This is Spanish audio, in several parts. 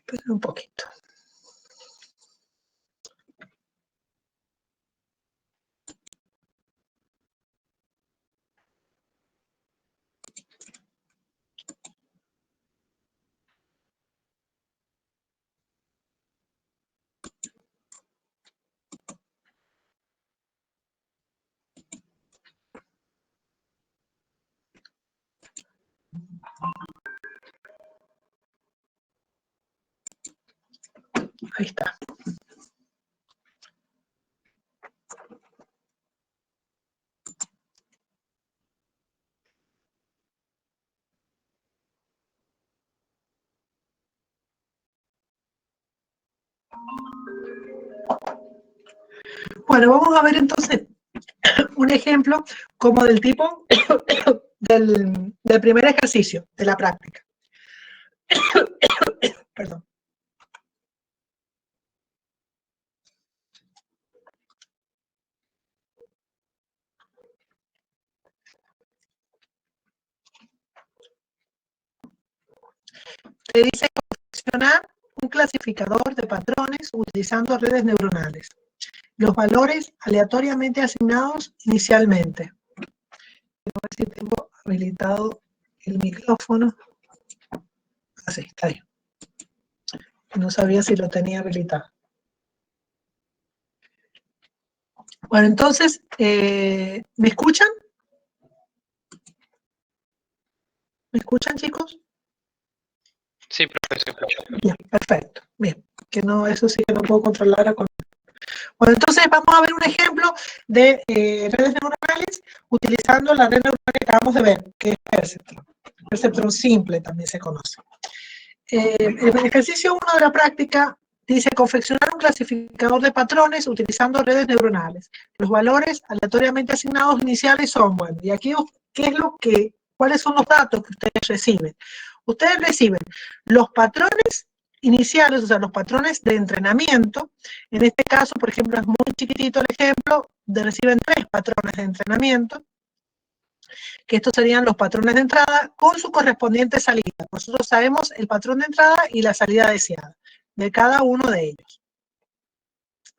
Esperen un poquito. Ahí está. Bueno, vamos a ver entonces un ejemplo como del tipo del primer ejercicio de la práctica. Perdón. Te dice confeccionar un clasificador de patrones utilizando redes neuronales. Los valores aleatoriamente asignados inicialmente. A ver si tengo habilitado el micrófono. Así, está bien. No sabía si lo tenía habilitado. Bueno, entonces, ¿me escuchan? ¿Me escuchan, chicos? Sí, profe, se escucha. Bien, perfecto. Bien, que no, eso sí que no puedo controlar a con... Bueno, entonces vamos a ver un ejemplo de redes neuronales utilizando la red neuronal que acabamos de ver, que es Perceptron. Perceptron simple también se conoce. El ejercicio 1 de la práctica dice confeccionar un clasificador de patrones utilizando redes neuronales. Los valores aleatoriamente asignados iniciales son, bueno, y aquí, ¿qué es lo que, cuáles son los datos que ustedes reciben? Ustedes reciben los patrones iniciales, o sea, los patrones de entrenamiento. En este caso, por ejemplo, es muy chiquitito el ejemplo, reciben 3 patrones de entrenamiento, que estos serían los patrones de entrada con su correspondiente salida. Nosotros sabemos el patrón de entrada y la salida deseada de cada uno de ellos.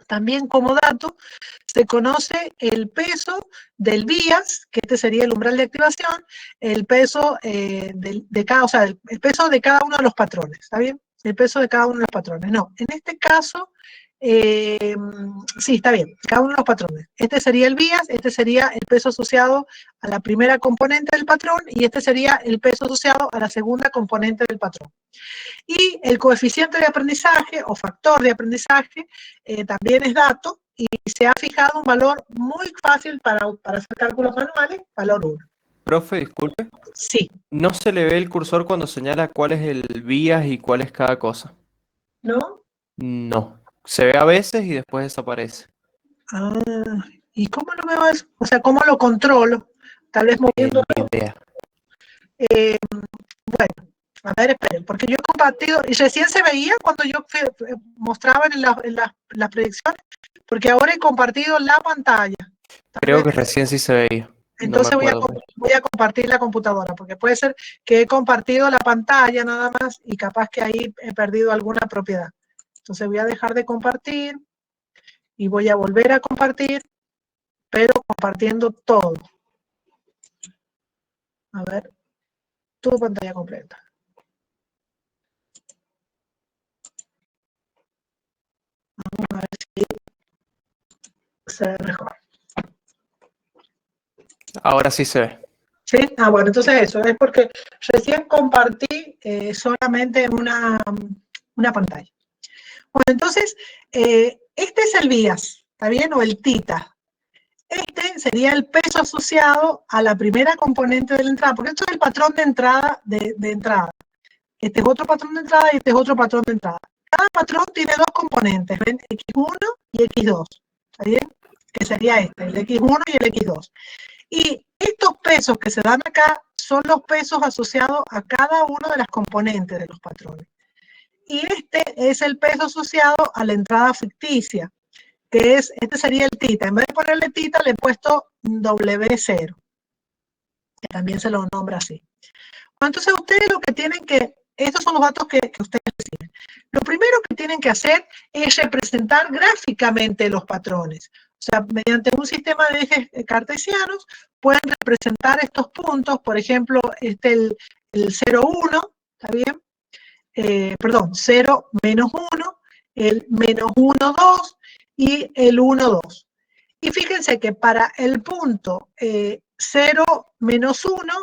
También como dato se conoce el peso del bias, que este sería el umbral de activación, el peso de cada, o sea, el peso de cada uno de los patrones, ¿está bien? El peso de cada uno de los patrones. No, en este caso, sí, está bien, cada uno de los patrones. Este sería el bias, este sería el peso asociado a la primera componente del patrón y este sería el peso asociado a la segunda componente del patrón. Y el coeficiente de aprendizaje o factor de aprendizaje también es dato y se ha fijado un valor muy fácil para hacer cálculos manuales, valor 1. Profe, disculpe. Sí. ¿No se le ve el cursor cuando señala cuál es el bias y cuál es cada cosa? ¿No? No. Se ve a veces y después desaparece. Ah, ¿y cómo lo veo eso? O sea, ¿cómo lo controlo? Tal vez moviendo. Ni idea. Bueno, a ver, esperen, porque yo he compartido, y recién se veía cuando yo mostraba en las predicciones, porque ahora he compartido la pantalla. Creo que recién sí se veía. No me Entonces acuerdo. voy a compartir la computadora, porque puede ser que he compartido la pantalla nada más y capaz que ahí he perdido alguna propiedad. Entonces voy a dejar de compartir y voy a volver a compartir, pero compartiendo todo. A ver, tu pantalla completa. Vamos a ver si se ve mejor. Ahora sí se ve. ¿Sí? Ah, bueno, entonces eso, es porque recién compartí solamente una pantalla. Bueno, entonces, este es el bias, ¿está bien? O el tita. Este sería el peso asociado a la primera componente de la entrada, porque esto es el patrón de entrada de entrada. Este es otro patrón de entrada y este es otro patrón de entrada. Cada patrón tiene 2 componentes, ¿ven? X1 y X2, ¿está bien? Que sería este, el X1 y el X2. Y estos pesos que se dan acá son los pesos asociados a cada una de las componentes de los patrones. Y este es el peso asociado a la entrada ficticia, que es, este sería el tita. En vez de ponerle tita, le he puesto W0, que también se lo nombra así. Bueno, entonces ustedes lo que tienen que, estos son los datos que ustedes reciben. Lo primero que tienen que hacer es representar gráficamente los patrones. O sea, mediante un sistema de ejes cartesianos pueden representar estos puntos, por ejemplo, el 0, 1, ¿está bien? Perdón, 0, menos 1, el menos 1, 2 y el 1, 2. Y fíjense que para el punto 0, menos 1,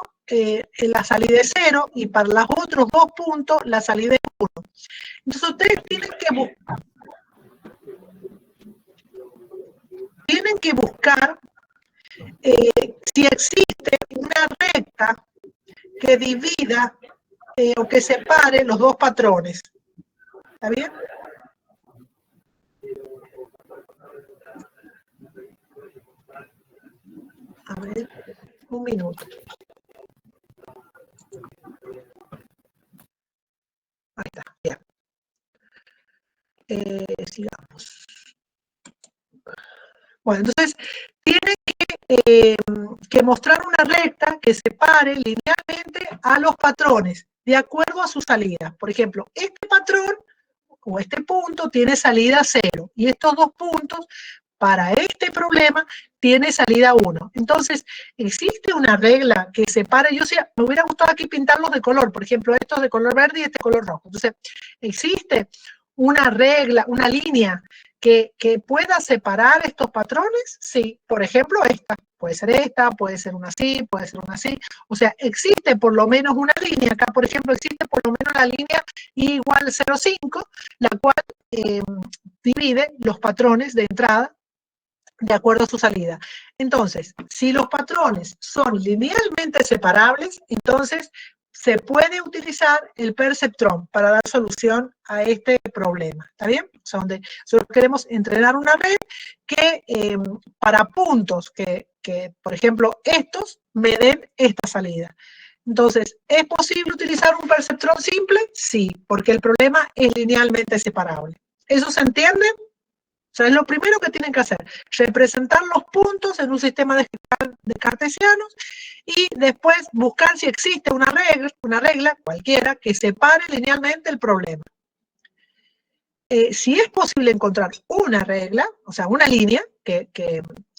la salida es 0, y para los otros dos puntos la salida es 1. Entonces ustedes tienen que buscar si existe una recta que divida o que separe los dos patrones. ¿Está bien? A ver, un minuto. Ahí está, bien. Sigamos. Bueno, entonces tienen que mostrar una recta que separe linealmente a los patrones de acuerdo a su salida. Por ejemplo, este patrón o este punto tiene salida 0 y estos dos puntos para este problema tiene salida 1. Entonces, existe una regla que separe. Yo me hubiera gustado aquí pintarlos de color, por ejemplo, estos de color verde y este color rojo. Entonces, existe una regla, una línea que pueda separar estos patrones. Sí, por ejemplo, esta. Puede ser una así, puede ser una así. O sea, existe por lo menos una línea. Acá, por ejemplo, existe por lo menos la línea I igual 0,5, la cual divide los patrones de entrada de acuerdo a su salida. Entonces, si los patrones son linealmente separables, entonces se puede utilizar el perceptrón para dar solución a este problema. ¿Está bien? O sea, donde solo queremos entrenar una red que para puntos que, por ejemplo, estos me den esta salida. Entonces, ¿es posible utilizar un perceptrón simple? Sí, porque el problema es linealmente separable. ¿Eso se entiende? O sea, es lo primero que tienen que hacer, representar los puntos en un sistema de cartesianos y después buscar si existe una regla cualquiera que separe linealmente el problema. Si es posible encontrar una regla, o sea, una línea que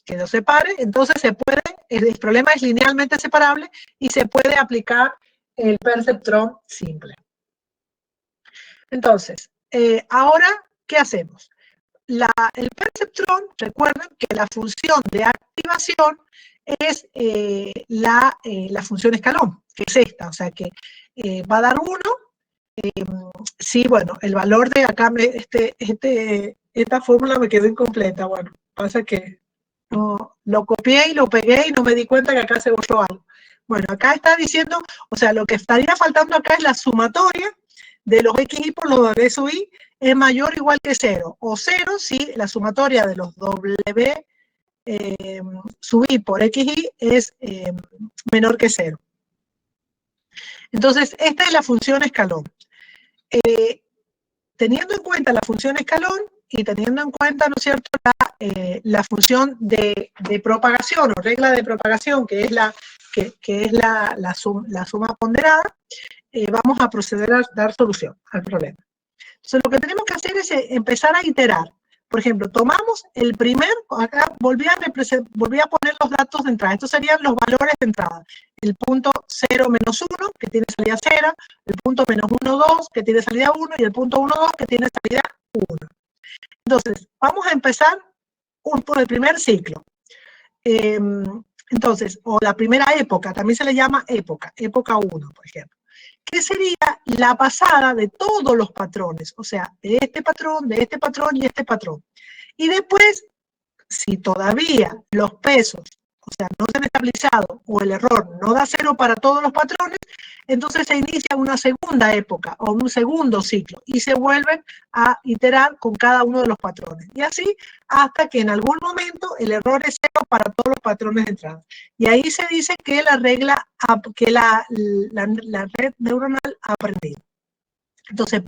lo separe, entonces se puede, el problema es linealmente separable y se puede aplicar el perceptrón simple. Entonces, ahora, ¿qué hacemos? El perceptrón, recuerden que la función de activación es la función escalón, que es esta, o sea que va a dar 1. Sí, bueno, el valor de acá, esta fórmula me quedó incompleta. Bueno, pasa que no, lo copié y lo pegué y no me di cuenta que acá se borró algo. Bueno, acá está diciendo, o sea, lo que estaría faltando acá es la sumatoria de los xy por los w sub i es mayor o igual que 0, o 0 si la sumatoria de los w sub i por xy es menor que 0. Entonces, esta es la función escalón. Teniendo en cuenta la función escalón y teniendo en cuenta, ¿no es cierto?, la función de propagación o regla de propagación, que es la suma ponderada, vamos a proceder a dar solución al problema. Entonces, lo que tenemos que hacer es empezar a iterar. Por ejemplo, tomamos el acá volví a poner los datos de entrada. Estos serían los valores de entrada. El punto 0, menos 1, que tiene salida 0, el punto menos 1, 2, que tiene salida 1, y el punto 1, 2, que tiene salida 1. Entonces, vamos a empezar por el primer ciclo. Entonces, o la primera época, también se le llama época 1, por ejemplo, que sería la pasada de todos los patrones, o sea, de este patrón y este patrón. Y después, si todavía los pesos, o sea, no se han estabilizado o el error no da 0 para todos los patrones, entonces se inicia una segunda época o un segundo ciclo y se vuelven a iterar con cada uno de los patrones. Y así hasta que en algún momento el error es 0 para todos los patrones de entrada. Y ahí se dice que la red neuronal ha aprendido. Entonces,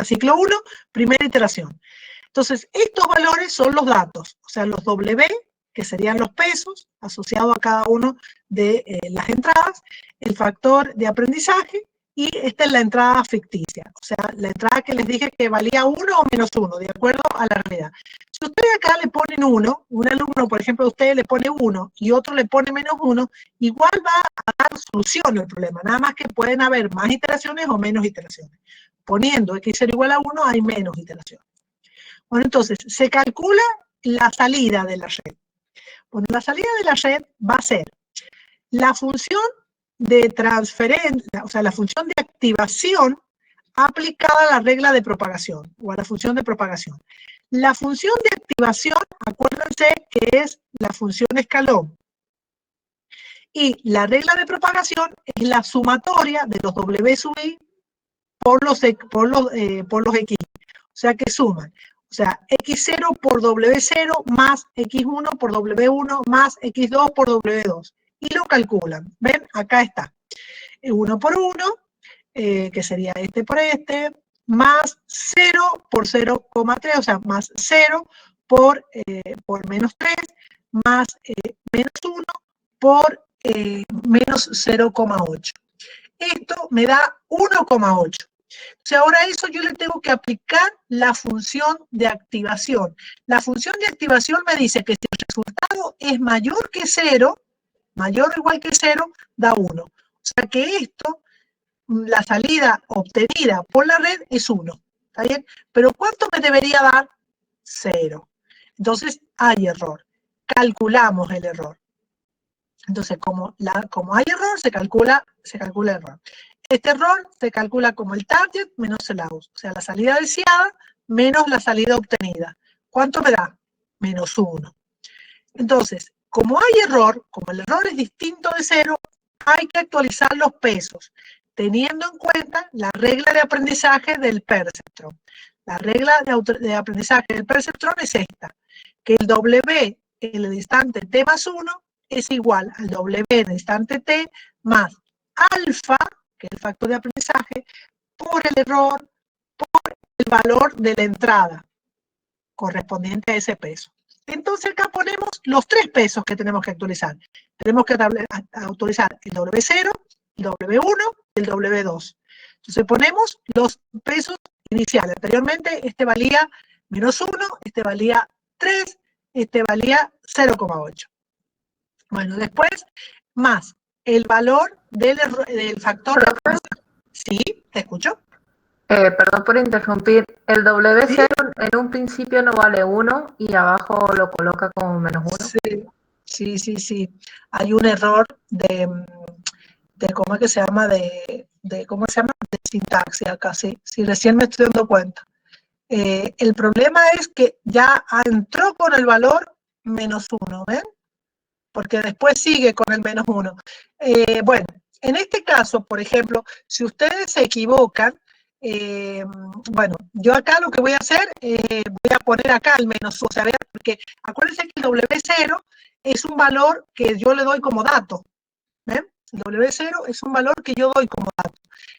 ciclo 1, primera iteración. Entonces, estos valores son los datos, o sea, los W, que serían los pesos asociados a cada uno de las entradas, el factor de aprendizaje, y esta es la entrada ficticia, o sea, la entrada que les dije que valía 1 o menos 1, de acuerdo a la realidad. Si ustedes acá le ponen 1, un alumno, por ejemplo, usted le pone 1 y otro le pone menos 1, igual va a dar solución al problema, nada más que pueden haber más iteraciones o menos iteraciones. Poniendo x0 igual a 1 hay menos iteraciones. Bueno, entonces, se calcula la salida de la red. Bueno, la salida de la red va a ser la función de transferencia, o sea, la función de activación aplicada a la regla de propagación o a la función de propagación. La función de activación, acuérdense que es la función escalón. Y la regla de propagación es la sumatoria de los W sub I por los X. O sea que suman. O sea, X0 por W0 más X1 por W1 más X2 por W2. Y lo calculan. ¿Ven? Acá está. 1 por 1, que sería este por este, más 0 por 0,3, o sea, más 0 por menos 3, más menos 1 por menos 0,8. Esto me da 1,8. O sea, ahora a eso yo le tengo que aplicar la función de activación. La función de activación me dice que si el resultado es mayor que 0, mayor o igual que 0, da 1. O sea que esto, la salida obtenida por la red es 1. ¿Está bien? Pero ¿cuánto me debería dar? 0. Entonces hay error. Calculamos el error. Entonces, como hay error, se calcula error. Este error se calcula como el target menos el out. O sea, la salida deseada menos la salida obtenida. ¿Cuánto me da? Menos 1. Entonces, como hay error, como el error es distinto de 0, hay que actualizar los pesos, teniendo en cuenta la regla de aprendizaje del perceptron. La regla de aprendizaje del perceptron es esta, que el W en el instante t más 1 es igual al W en el instante t más alfa, que es el factor de aprendizaje, por el error, por el valor de la entrada correspondiente a ese peso. Entonces acá ponemos los 3 pesos que tenemos que actualizar. Tenemos que actualizar el W0, el W1 y el W2. Entonces ponemos los pesos iniciales. Anteriormente este valía menos 1, este valía 3, este valía 0,8. Bueno, después más el valor del factor de aprendizaje. ¿Sí? ¿Te escucho? Perdón por interrumpir. El W0 en un principio no vale 1 y abajo lo coloca como menos 1. Sí. Hay un error de ¿cómo es que se llama? ¿Cómo se llama? De sintaxis acá, sí. Recién me estoy dando cuenta. El problema es que ya entró con el valor menos 1, ¿ven? Porque después sigue con el menos 1. Bueno, en este caso, por ejemplo, si ustedes se equivocan, bueno, yo acá lo que voy a hacer, voy a poner acá el menos 1, o sea, porque acuérdense que el W0 es un valor que yo le doy como dato, ¿ven? El W0 es un valor que yo doy como dato.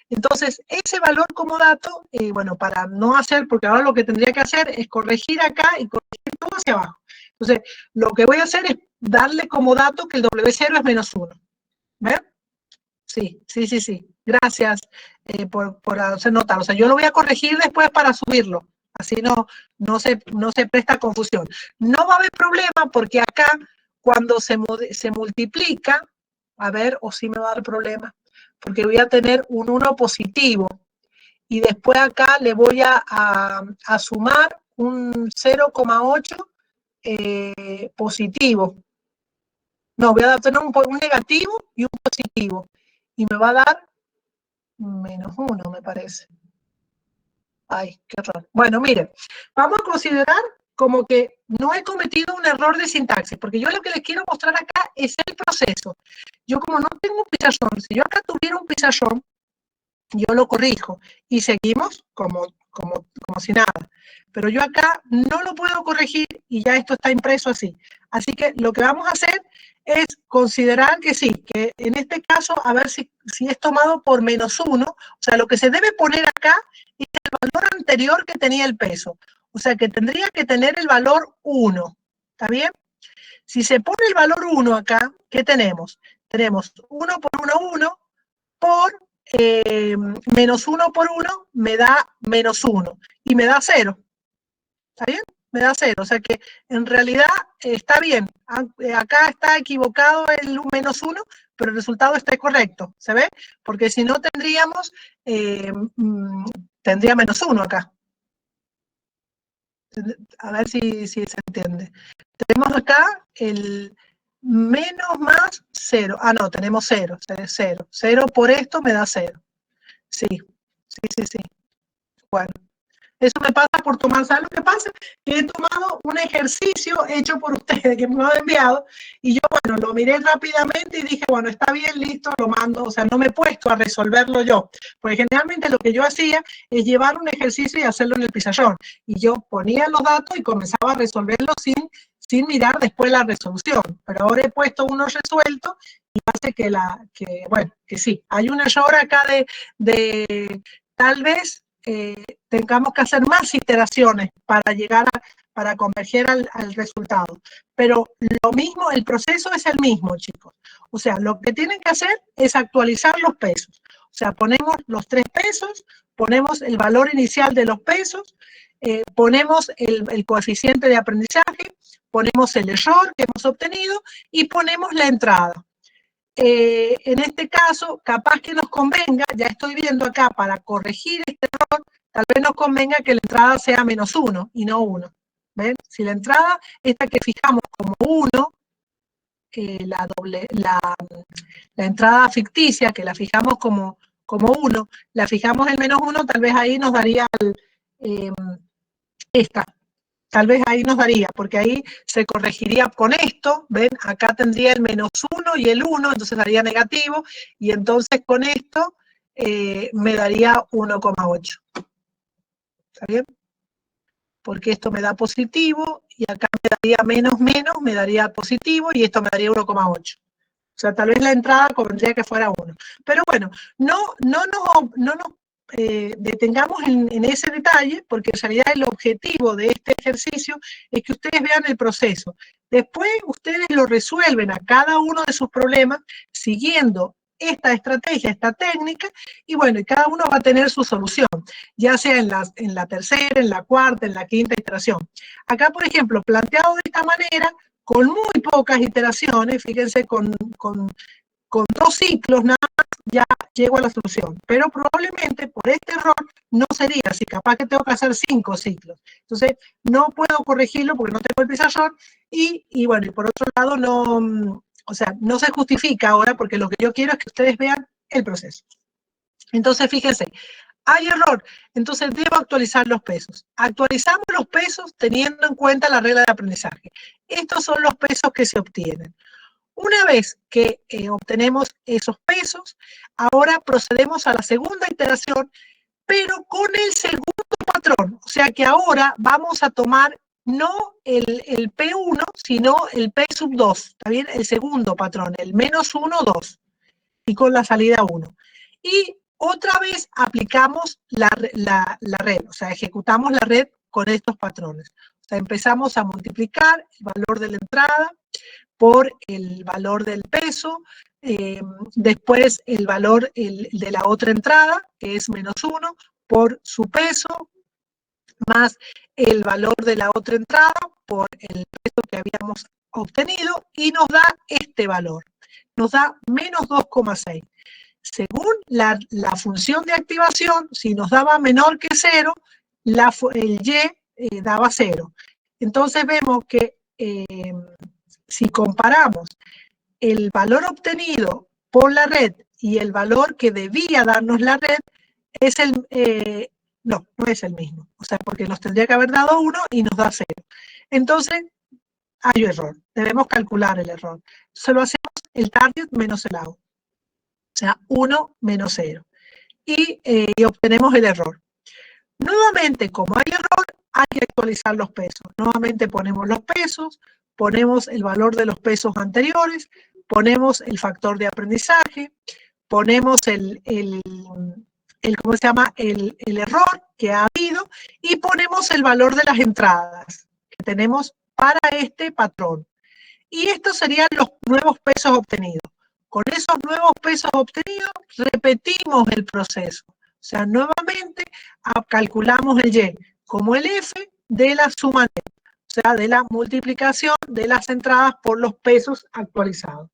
Entonces, ese valor como dato, bueno, para no hacer, porque ahora lo que tendría que hacer es corregir acá y corregir todo hacia abajo. Entonces, lo que voy a hacer es darle como dato que el W0 es menos 1. ¿Ven? Sí. Gracias por hacer notar. O sea, yo lo voy a corregir después para subirlo. Así no se presta confusión. No va a haber problema porque acá, cuando se multiplica, a ver, o sí me va a dar problema, porque voy a tener un 1 positivo. Y después acá le voy a sumar un 0,8 positivo. No, voy a tener un negativo y un positivo. Y me va a dar menos 1, me parece. Ay, qué error. Bueno, miren, vamos a considerar como que no he cometido un error de sintaxis, porque yo lo que les quiero mostrar acá es el proceso. Yo como no tengo un pizarrón, si yo acá tuviera un pizarrón, yo lo corrijo y seguimos como si nada. Pero yo acá no lo puedo corregir y ya esto está impreso así. Así que lo que vamos a hacer es considerar que sí, que en este caso, a ver si es tomado por menos 1. O sea, lo que se debe poner acá es el valor anterior que tenía el peso. O sea, que tendría que tener el valor 1. ¿Está bien? Si se pone el valor 1 acá, ¿qué tenemos? Tenemos 1 por 1, 1 por menos 1 por 1 me da menos 1 y me da 0. ¿Está bien? Me da 0. O sea que en realidad está bien. Acá está equivocado el menos 1, pero el resultado está correcto. ¿Se ve? Porque si no tendríamos, tendría menos 1 acá. A ver si se entiende. Tenemos acá el menos más 0. Ah, no, tenemos 0. 0. 0 por esto me da 0. Sí. Bueno. Eso me pasa por tomar, ¿sabes lo que pasa? Que he tomado un ejercicio hecho por ustedes, que me lo han enviado, y yo, bueno, lo miré rápidamente y dije, bueno, está bien, listo, lo mando, o sea, no me he puesto a resolverlo yo, porque generalmente lo que yo hacía es llevar un ejercicio y hacerlo en el pizarrón, y yo ponía los datos y comenzaba a resolverlo sin mirar después la resolución, pero ahora he puesto uno resuelto y hace que sí, hay un error acá de tal vez tengamos que hacer más iteraciones para llegar para converger al resultado. Pero lo mismo, el proceso es el mismo, chicos. O sea, lo que tienen que hacer es actualizar los pesos. O sea, ponemos los 3 pesos, ponemos el valor inicial de los pesos, ponemos el coeficiente de aprendizaje, ponemos el error que hemos obtenido y ponemos la entrada. En este caso, capaz que nos convenga, ya estoy viendo acá, para corregir este error, tal vez nos convenga que la entrada sea menos 1 y no 1. ¿Ven? Si la entrada, esta que fijamos como 1, la entrada ficticia, que la fijamos como 1, la fijamos en menos 1, tal vez ahí nos daría esta. Tal vez ahí nos daría, porque ahí se corregiría con esto, ¿ven? Acá tendría el menos 1 y el 1, entonces daría negativo, y entonces con esto me daría 1,8. ¿Está bien? Porque esto me da positivo, y acá me daría menos, me daría positivo, y esto me daría 1,8. O sea, tal vez la entrada convendría que fuera 1. Pero bueno, no nos detengamos en ese detalle, porque en realidad el objetivo de este ejercicio es que ustedes vean el proceso. Después ustedes lo resuelven a cada uno de sus problemas siguiendo esta estrategia, esta técnica, y bueno, y cada uno va a tener su solución, ya sea en la tercera, en la cuarta, en la quinta iteración. Acá, por ejemplo, planteado de esta manera, con muy pocas iteraciones, fíjense, con 2 ciclos nada más, ya llego a la solución. Pero probablemente por este error no sería así, capaz que tengo que hacer 5 ciclos. Entonces, no puedo corregirlo porque no tengo el pizarrón, y bueno, y por otro lado, o sea, no se justifica ahora, porque lo que yo quiero es que ustedes vean el proceso. Entonces, fíjense, hay error, entonces debo actualizar los pesos. Actualizamos los pesos teniendo en cuenta la regla de aprendizaje. Estos son los pesos que se obtienen. Una vez que obtenemos esos pesos, ahora procedemos a la segunda iteración, pero con el segundo patrón. O sea que ahora vamos a tomar no el P1, sino el P sub 2, ¿está bien? El segundo patrón, el menos 1, 2, y con la salida 1. Y otra vez aplicamos la red, o sea, ejecutamos la red con estos patrones. O sea, empezamos a multiplicar el valor de la entrada por el valor del peso, después el valor de la otra entrada, que es menos 1, por su peso, más el valor de la otra entrada por el peso que habíamos obtenido, y nos da este valor, nos da menos 2,6. Según la función de activación, si nos daba menor que 0, el y daba 0. Entonces vemos que si comparamos el valor obtenido por la red y el valor que debía darnos la red, es no es el mismo. O sea, porque nos tendría que haber dado 1 y nos da 0. Entonces, hay error. Debemos calcular el error. Solo hacemos el target menos el out. O sea, 1 menos 0. Y obtenemos el error. Nuevamente, como hay error, hay que actualizar los pesos. Nuevamente ponemos los pesos, ponemos el valor de los pesos anteriores, ponemos el factor de aprendizaje, ponemos ¿cómo se llama? El error que ha habido, y ponemos el valor de las entradas que tenemos para este patrón. Y estos serían los nuevos pesos obtenidos. con esos nuevos pesos obtenidos, repetimos el proceso. O sea, nuevamente calculamos el Y como el F de la suma neta, o sea, de la multiplicación de las entradas por los pesos actualizados.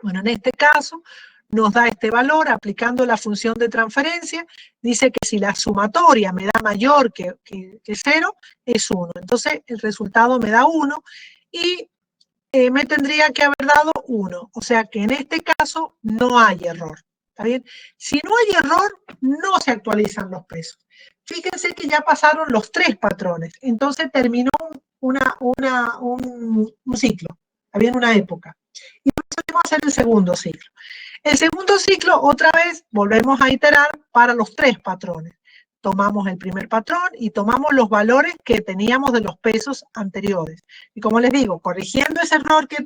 Bueno, en este caso nos da este valor aplicando la función de transferencia. Dice que si la sumatoria me da mayor que 0, es 1. Entonces el resultado me da 1 y me tendría que haber dado 1. O sea que en este caso no hay error. ¿Está bien? Si no hay error, no se actualizan los pesos. Fíjense que ya pasaron los 3 patrones. Entonces terminó un ciclo. ¿Está bien? Una época. Y procedemos a hacer el segundo ciclo. El segundo ciclo, otra vez, volvemos a iterar para los 3 patrones. Tomamos el primer patrón y tomamos los valores que teníamos de los pesos anteriores. Y como les digo, corrigiendo ese error que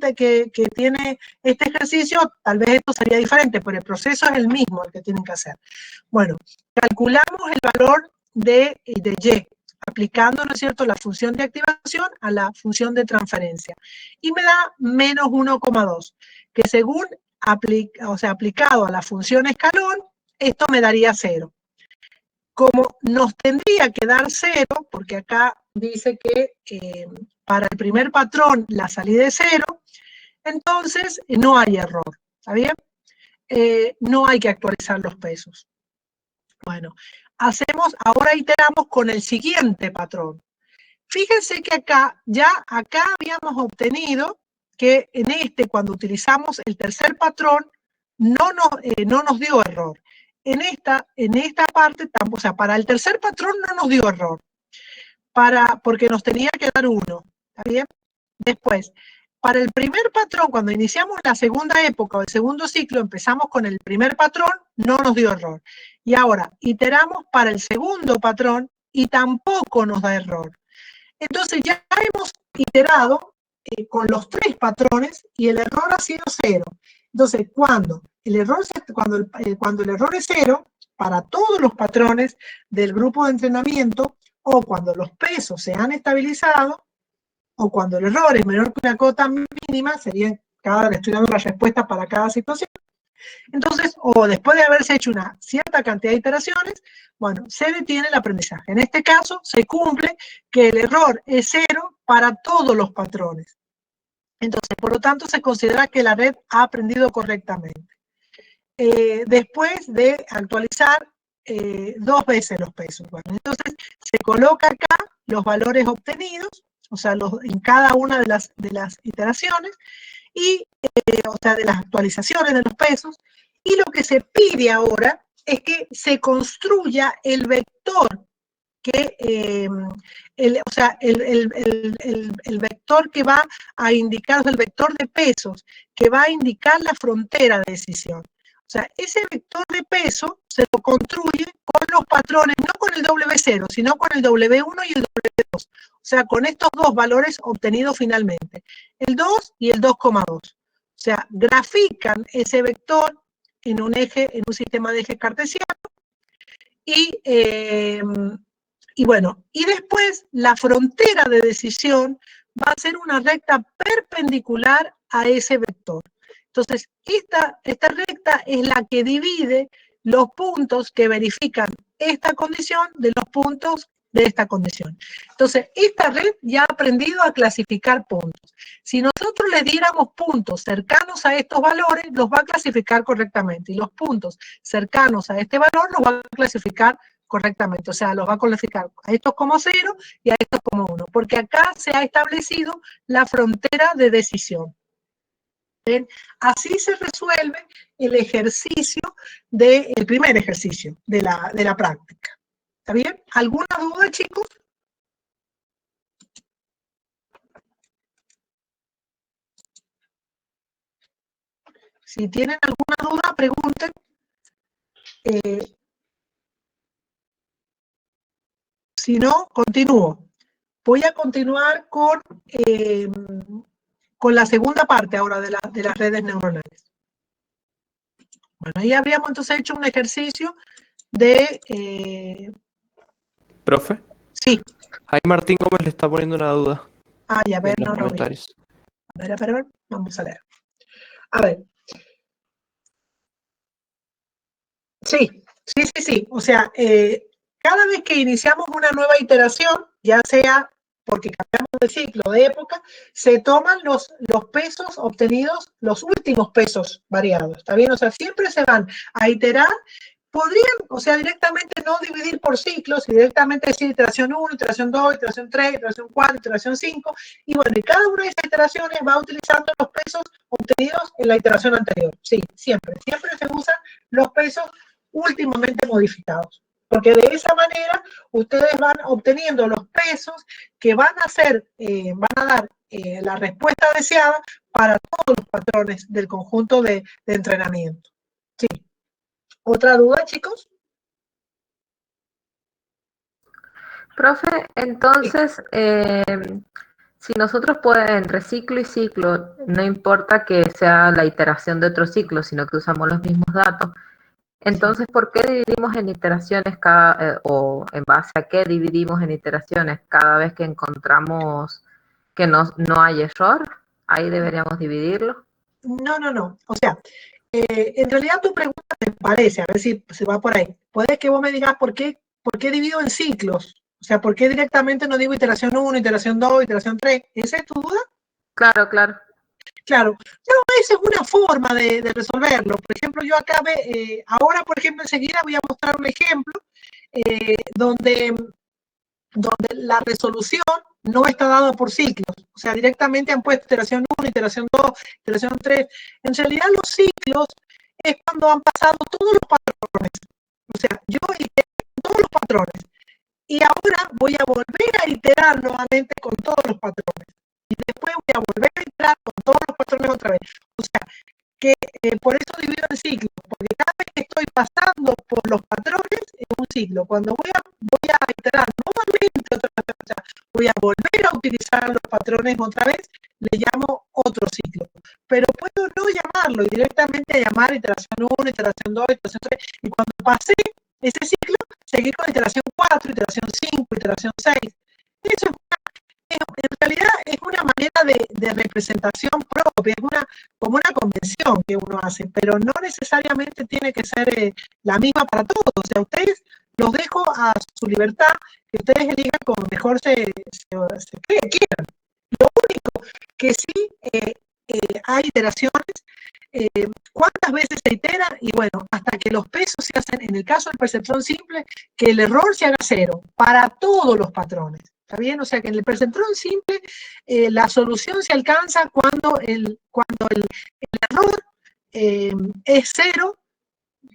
tiene este ejercicio, tal vez esto sería diferente, pero el proceso es el mismo el que tienen que hacer. Bueno, calculamos el valor de Y, aplicando, ¿no es cierto?, la función de activación a la función de transferencia. Y me da menos 1,2, que según aplicado a la función escalón, esto me daría 0. Como nos tendría que dar 0, porque acá dice que para el primer patrón la salida es 0, entonces no hay error, ¿está bien? No hay que actualizar los pesos. Bueno, ahora iteramos con el siguiente patrón. Fíjense que acá habíamos obtenido que cuando utilizamos el tercer patrón, no nos dio error. En esta parte, o sea, para el tercer patrón no nos dio error, porque nos tenía que dar 1, ¿está bien? Después, para el primer patrón, cuando iniciamos la segunda época o el segundo ciclo, empezamos con el primer patrón, no nos dio error. Y ahora, iteramos para el segundo patrón y tampoco nos da error. Entonces ya hemos iterado con los 3 patrones y el error ha sido 0. Entonces, cuando el error es 0, para todos los patrones del grupo de entrenamiento, o cuando los pesos se han estabilizado, o cuando el error es menor que una cota mínima, estoy dando la respuesta para cada situación. Entonces, o después de haberse hecho una cierta cantidad de iteraciones, bueno, se detiene el aprendizaje. En este caso, se cumple que el error es 0 para todos los patrones. Entonces, por lo tanto, se considera que la red ha aprendido correctamente. Después de actualizar 2 veces los pesos. Bueno, entonces, se coloca acá los valores obtenidos, o sea, en cada una de las iteraciones, y, o sea, de las actualizaciones de los pesos, y lo que se pide ahora es que se construya el vector el vector que va a indicar, el vector de pesos, que va a indicar la frontera de decisión. O sea, ese vector de peso se lo construye con los patrones, no con el W0, sino con el W1 y el W2. O sea, con estos 2 valores obtenidos finalmente, el 2 y el 2,2. O sea, grafican ese vector en un sistema de ejes cartesianos y bueno, y después la frontera de decisión va a ser una recta perpendicular a ese vector. Entonces, esta recta es la que divide los puntos que verifican esta condición de los puntos de esta condición. Entonces, esta red ya ha aprendido a clasificar puntos. Si nosotros le diéramos puntos cercanos a estos valores, los va a clasificar correctamente. Y los puntos cercanos a este valor los va a clasificar correctamente. O sea, los va a clasificar a estos como 0 y a estos como 1. Porque acá se ha establecido la frontera de decisión. ¿Bien? Así se resuelve el primer ejercicio de la práctica. ¿Está bien? ¿Alguna duda, chicos? Si tienen alguna duda, pregunten. Si no, continúo. Voy a continuar con la segunda parte ahora de las redes neuronales. Bueno, ahí habríamos entonces hecho un ejercicio de... ¿Profe? Sí. Ahí Martín Gómez le está poniendo una duda. Ah, ya, a ver, en los no lo vi. comentarios. A ver, vamos a leer. A ver, Sí. O sea, cada vez que iniciamos una nueva iteración, ya sea porque cambiamos de ciclo, de época, se toman los pesos obtenidos, los últimos pesos variados, ¿está bien? O sea, siempre se van a iterar. Podrían, o sea, directamente no dividir por ciclos y directamente decir iteración 1, iteración 2, iteración 3, iteración 4, iteración 5. Y bueno, y cada una de esas iteraciones va utilizando los pesos obtenidos en la iteración anterior. Sí, siempre se usan los pesos últimamente modificados. Porque de esa manera ustedes van obteniendo los pesos que van a dar la respuesta deseada para todos los patrones del conjunto de entrenamiento. Sí. ¿Otra duda, chicos? Profe, entonces, si nosotros entre ciclo y ciclo, no importa que sea la iteración de otro ciclo, sino que usamos los mismos datos, entonces, ¿por qué dividimos en iteraciones o en base a qué dividimos en iteraciones cada vez que encontramos que no hay error? Ahí deberíamos dividirlo. No. O sea, en realidad tu pregunta me parece, a ver si va por ahí. Puede que vos me digas por qué divido en ciclos. O sea, ¿por qué directamente no digo iteración 1, iteración 2, iteración 3? ¿Esa es tu duda? Claro. Claro. No, esa es una forma de resolverlo. Por ejemplo, yo acá, ahora, por ejemplo, enseguida voy a mostrar un ejemplo donde la resolución no está dada por ciclos. O sea, directamente han puesto iteración 1, iteración 2, iteración 3. En realidad, los ciclos es cuando han pasado todos los patrones. O sea, yo iteré todos los patrones. Y ahora voy a volver a iterar nuevamente con todos los patrones. Y después voy a volver a iterar con todos los patrones otra vez. O sea, que por eso divido en ciclos, porque cada vez que estoy pasando por los patrones es un ciclo. Cuando voy a iterar nuevamente otra vez, o sea, voy a volver a utilizar los patrones otra vez, le llamo otro ciclo. Pero puedo no llamarlo y directamente llamar iteración 1, iteración 2, iteración 3, y cuando pasé ese ciclo, seguir con iteración 4, iteración 5, iteración 6. Eso en realidad es una manera de representación propia, es como una convención que uno hace, pero no necesariamente tiene que ser la misma para todos. O sea, ustedes los dejo a su libertad, que ustedes elijan como mejor se quieran. Lo único que sí hay iteraciones, cuántas veces se itera, y bueno, hasta que los pesos se hacen, en el caso del perceptrón simple, que el error se haga 0 para todos los patrones. ¿Está bien? O sea que en el perceptrón simple la solución se alcanza cuando el error es 0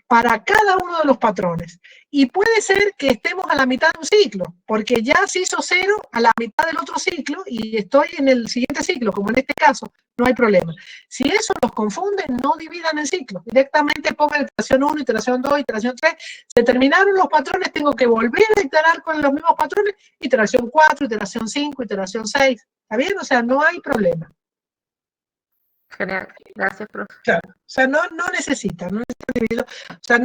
para cada uno de los patrones. Y puede ser que estemos a la mitad de un ciclo, porque ya se hizo 0 a la mitad del otro ciclo y estoy en el siguiente ciclo, como en este caso, no hay problema. Si eso los confunde, no dividan el ciclo. Directamente pongan iteración 1, iteración 2, iteración 3. Se terminaron los patrones, tengo que volver a iterar con los mismos patrones. Iteración 4, iteración 5, iteración 6. ¿Está bien? O sea, no hay problema. Genial, gracias, profe. Claro, o sea, no necesita dividido, o sea,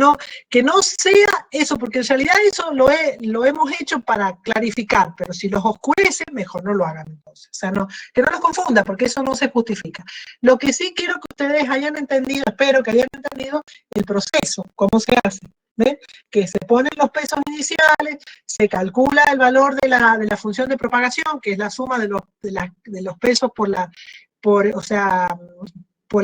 que no sea eso, porque en realidad eso lo hemos hecho para clarificar, pero si los oscurece, mejor no lo hagan entonces. O sea, que no los confunda, porque eso no se justifica. Lo que sí quiero que ustedes hayan entendido, espero que hayan entendido el proceso, cómo se hace. ¿Ven? Que se ponen los pesos iniciales, se calcula el valor de la función de propagación, que es la suma de los pesos por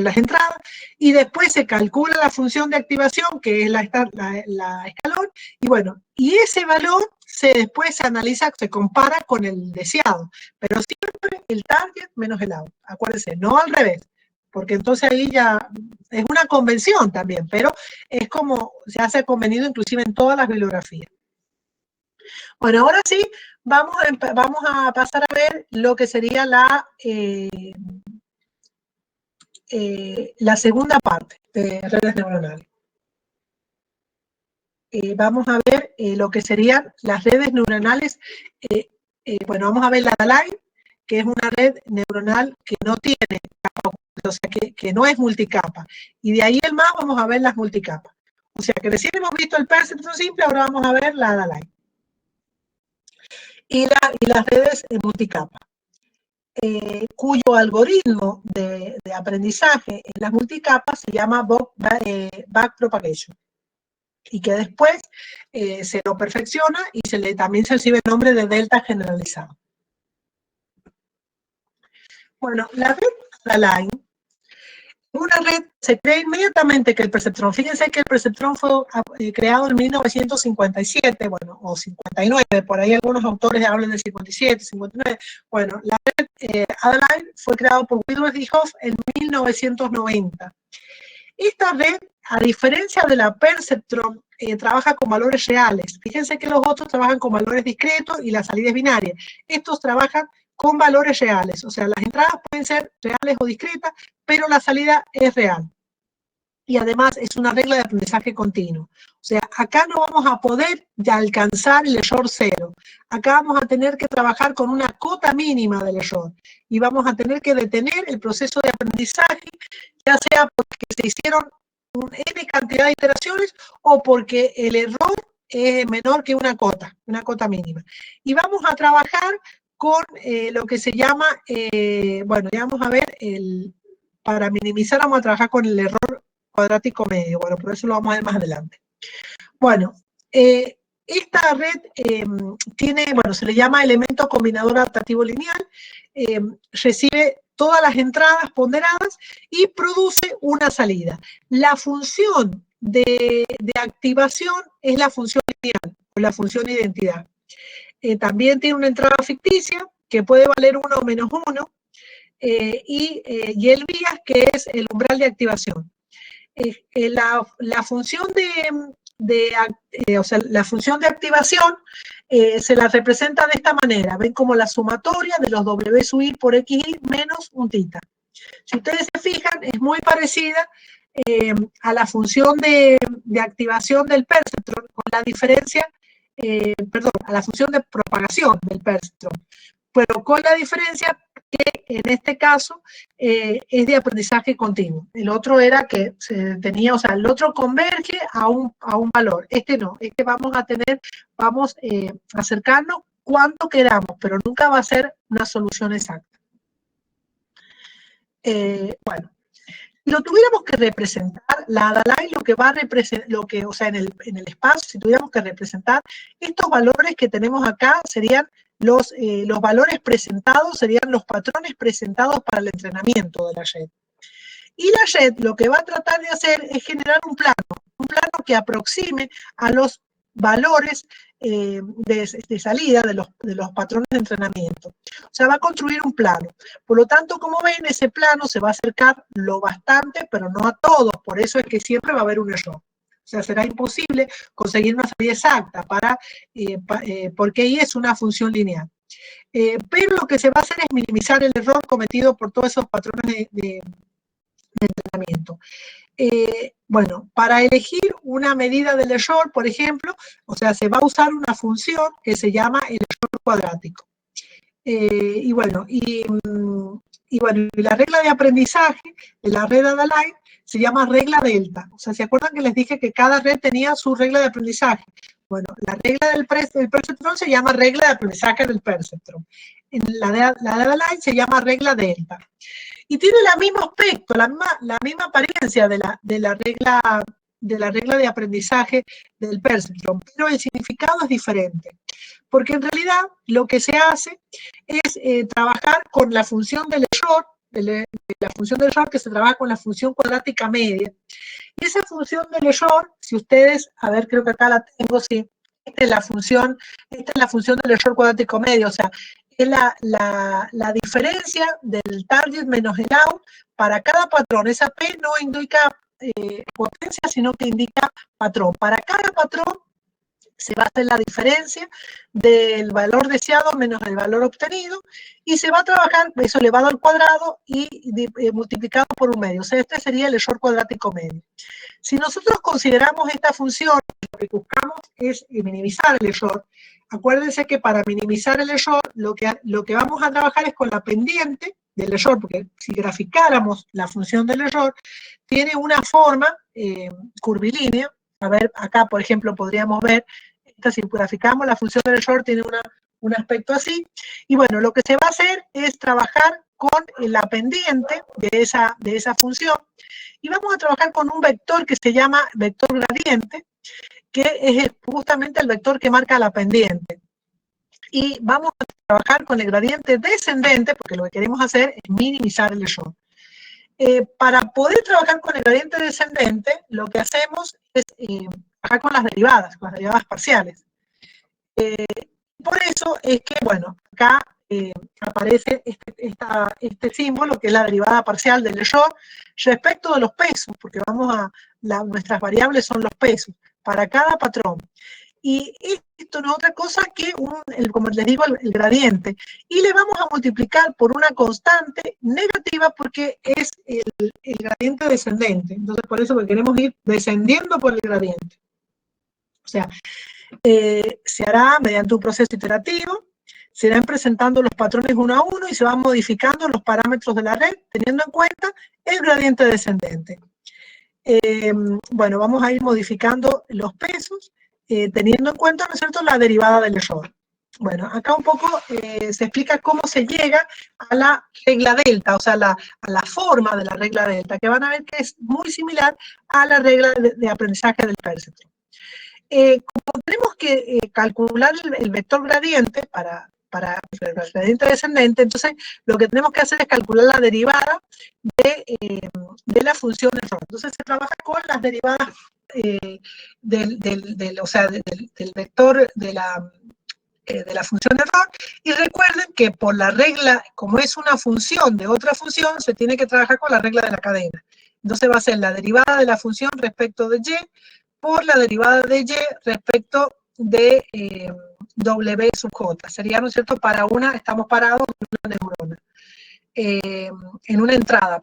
las entradas, y después se calcula la función de activación, que es la escalón, y bueno, y ese valor después se analiza, se compara con el deseado, pero siempre el target menos el out, acuérdense, no al revés, porque entonces ahí ya es una convención también, pero es como se hace convenido inclusive en todas las bibliografías. Bueno, ahora sí, vamos a pasar a ver lo que sería la segunda parte de redes neuronales. Vamos a ver lo que serían las redes neuronales. Bueno, vamos a ver la DALAI, que es una red neuronal que no tiene capa, o sea, que no es multicapa. Y de ahí en más vamos a ver las multicapas. O sea, que recién hemos visto el perceptrón simple, ahora vamos a ver la DALAI. Y las redes multicapa. Cuyo algoritmo de aprendizaje en las multicapas se llama backpropagation. y que después se lo perfecciona y también se recibe el nombre de delta generalizado. Bueno, la red Adaline, una red se crea inmediatamente que el perceptrón, fíjense que el perceptrón fue creado en 1957, bueno, o 59, por ahí algunos autores hablan del 57, 59, bueno, la red Adaline fue creada por Whitworth y Hopf en 1990. Esta red, a diferencia de la perceptrón, trabaja con valores reales. Fíjense que los otros trabajan con valores discretos y la salida es binaria. Estos trabajan con valores reales, o sea, las entradas pueden ser reales o discretas, pero la salida es real. Y además es una regla de aprendizaje continuo. O sea, acá no vamos a poder ya alcanzar el error cero. Acá vamos a tener que trabajar con una cota mínima del error. Y vamos a tener que detener el proceso de aprendizaje, ya sea porque se hicieron N cantidad de iteraciones o porque el error es menor que una cota mínima. Y vamos a trabajar con lo que se llama, bueno, ya vamos a ver, para minimizar vamos a trabajar con el error cuadrático medio. Bueno, por eso lo vamos a ver más adelante. Bueno, esta red tiene, bueno, se le llama elemento combinador adaptativo lineal, recibe todas las entradas ponderadas y produce una salida. La función de activación es la función lineal o la función identidad. También tiene una entrada ficticia que puede valer 1 o menos 1 y el bias, que es el umbral de activación. La función o sea, la función de activación se la representa de esta manera. Ven como la sumatoria de los W sub I por XI menos un tita. Si ustedes se fijan, es muy parecida a la función de activación del perceptrón, con la diferencia, perdón, a la función de propagación del perceptrón, pero con la diferencia que en este caso es de aprendizaje continuo. El otro era que se tenía, o sea, el otro converge a un valor. Este no, este vamos a acercarnos cuanto queramos, pero nunca va a ser una solución exacta. Bueno, si lo tuviéramos que representar, la Adaline lo que va a representar, o sea, en el espacio, si tuviéramos que representar, estos valores que tenemos acá serían los valores presentados, serían los patrones presentados para el entrenamiento de la red. Y la red lo que va a tratar de hacer es generar un plano que aproxime a los valores de salida de los patrones de entrenamiento. O sea, va a construir un plano. Por lo tanto, como ven, ese plano se va a acercar lo bastante, pero no a todos. Por eso es que siempre va a haber un error. O sea, será imposible conseguir una salida exacta porque ahí es una función lineal. Pero lo que se va a hacer es minimizar el error cometido por todos esos patrones de entrenamiento. Bueno, para elegir una medida del error, por ejemplo, o sea, se va a usar una función que se llama el error cuadrático. Y la regla de aprendizaje de la red Adaline se llama regla delta. O sea, ¿se acuerdan que les dije que cada red tenía su regla de aprendizaje? Bueno, la regla del perceptrón se llama regla de aprendizaje del perceptrón. La de Adaline se llama regla delta. Y tiene el mismo aspecto, la misma apariencia de la regla de aprendizaje del perceptrón, pero el significado es diferente. Porque en realidad lo que se hace es trabajar con la función del error, la función del error que se trabaja con la función cuadrática media. Y esa función del error, si ustedes, a ver, creo que acá la tengo, sí, esta es la función del error cuadrático medio, o sea, es la diferencia del target menos el out para cada patrón. Esa P no indica potencia, sino que indica patrón. Para cada patrón se va a hacer la diferencia del valor deseado menos el valor obtenido y se va a trabajar eso elevado al cuadrado y multiplicado por un medio. O sea, este sería el error cuadrático medio. Si nosotros consideramos esta función, lo que buscamos es minimizar el error. Acuérdense que para minimizar el error, lo que vamos a trabajar es con la pendiente del error, porque si graficáramos la función del error, tiene una forma curvilínea. A ver, acá, por ejemplo, podríamos ver, si graficamos la función del error, tiene un aspecto así. Y bueno, lo que se va a hacer es trabajar con la pendiente de esa función. Y vamos a trabajar con un vector que se llama vector gradiente. que es justamente el vector que marca la pendiente. Y vamos a trabajar con el gradiente descendente, porque lo que queremos hacer es minimizar el error. Para poder trabajar con el gradiente descendente, lo que hacemos es trabajar con las derivadas parciales. Por eso es que, bueno, acá aparece este símbolo, que es la derivada parcial del error, respecto de los pesos, porque nuestras variables son los pesos, para cada patrón. Y esto no es otra cosa que, como les digo, el gradiente. Y le vamos a multiplicar por una constante negativa porque es el gradiente descendente. Entonces, por eso que queremos ir descendiendo por el gradiente. O sea, se hará mediante un proceso iterativo, se irán presentando los patrones uno a uno y se van modificando los parámetros de la red, teniendo en cuenta el gradiente descendente. Bueno, vamos a ir modificando los pesos, teniendo en cuenta, ¿no es cierto?, la derivada del error. Bueno, acá un poco se explica cómo se llega a la regla delta, o sea, a la forma de la regla delta, que van a ver que es muy similar a la regla de aprendizaje del perceptron. Como tenemos que calcular el vector gradiente para el gradiente descendente, entonces lo que tenemos que hacer es calcular la derivada de la función error. Entonces se trabaja con las derivadas del vector de la función error, y recuerden que por la regla, como es una función de otra función, se tiene que trabajar con la regla de la cadena. Entonces va a ser la derivada de la función respecto de y por la derivada de y respecto de W sub J. Sería, ¿no es cierto?, estamos parados en una neurona. En una entrada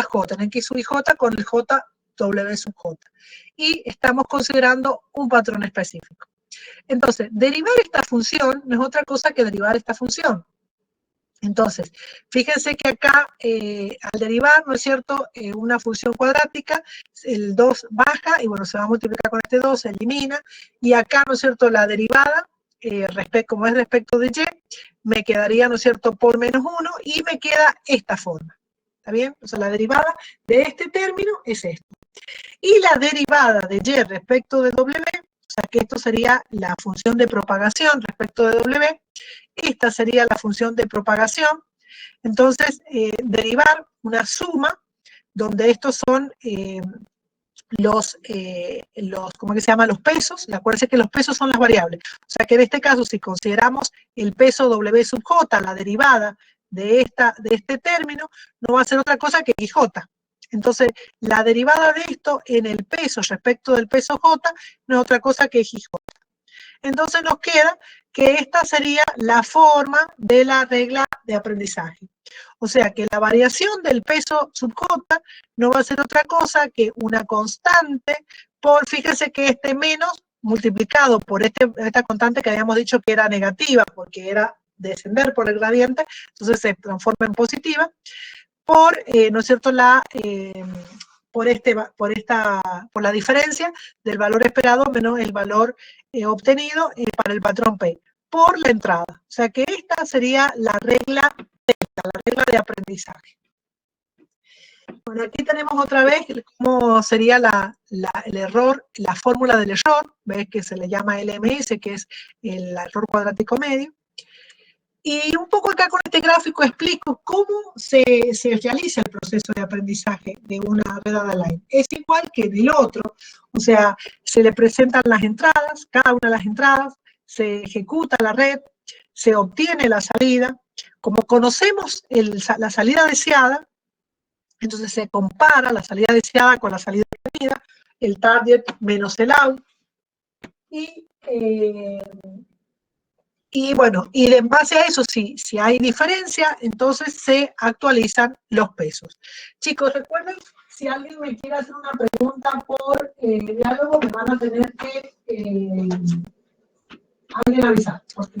J, en X sub y J con el J W sub J. Y estamos considerando un patrón específico. Entonces, derivar esta función no es otra cosa que derivar esta función. Entonces, fíjense que acá, al derivar, ¿no es cierto?, una función cuadrática, el 2 baja, y bueno, se va a multiplicar con este 2, se elimina, y acá, ¿no es cierto?, la derivada, como es respecto de y, me quedaría, ¿no es cierto?, por menos 1, y me queda esta forma. ¿Está bien? O sea, la derivada de este término es esto. Y la derivada de y respecto de W, o sea, que esto sería la función de propagación respecto de W, esta sería la función de propagación. Entonces, derivar una suma, donde estos son ¿cómo que se llama? Los pesos. Acuérdense que los pesos son las variables. O sea que en este caso, si consideramos el peso W sub J, la derivada de este término, no va a ser otra cosa que IJ. Entonces, la derivada de esto en el peso respecto del peso J no es otra cosa que IJ. Entonces nos queda que esta sería la forma de la regla de aprendizaje. O sea que la variación del peso sub J no va a ser otra cosa que una constante fíjense que este menos multiplicado por esta constante que habíamos dicho que era negativa porque era descender por el gradiente, entonces se transforma en positiva, ¿no es cierto?, por la diferencia del valor esperado menos el valor obtenido para el patrón P, por la entrada. O sea que esta sería la regla de aprendizaje. Bueno, aquí tenemos otra vez cómo sería el error, la fórmula del error, ves que se le llama LMS, que es el error cuadrático medio. Y un poco acá con este gráfico explico cómo se realiza el proceso de aprendizaje de una red data line. Es igual que en el otro, o sea, se le presentan las entradas, cada una de las entradas, se ejecuta la red, se obtiene la salida. Como conocemos la salida deseada, entonces se compara la salida deseada con la salida obtenida, el target menos el out, y bueno, y en base a eso, si hay diferencia, entonces se actualizan los pesos. Chicos, recuerden, si alguien me quiere hacer una pregunta por diálogo, me van a tener que alguien avisar, porque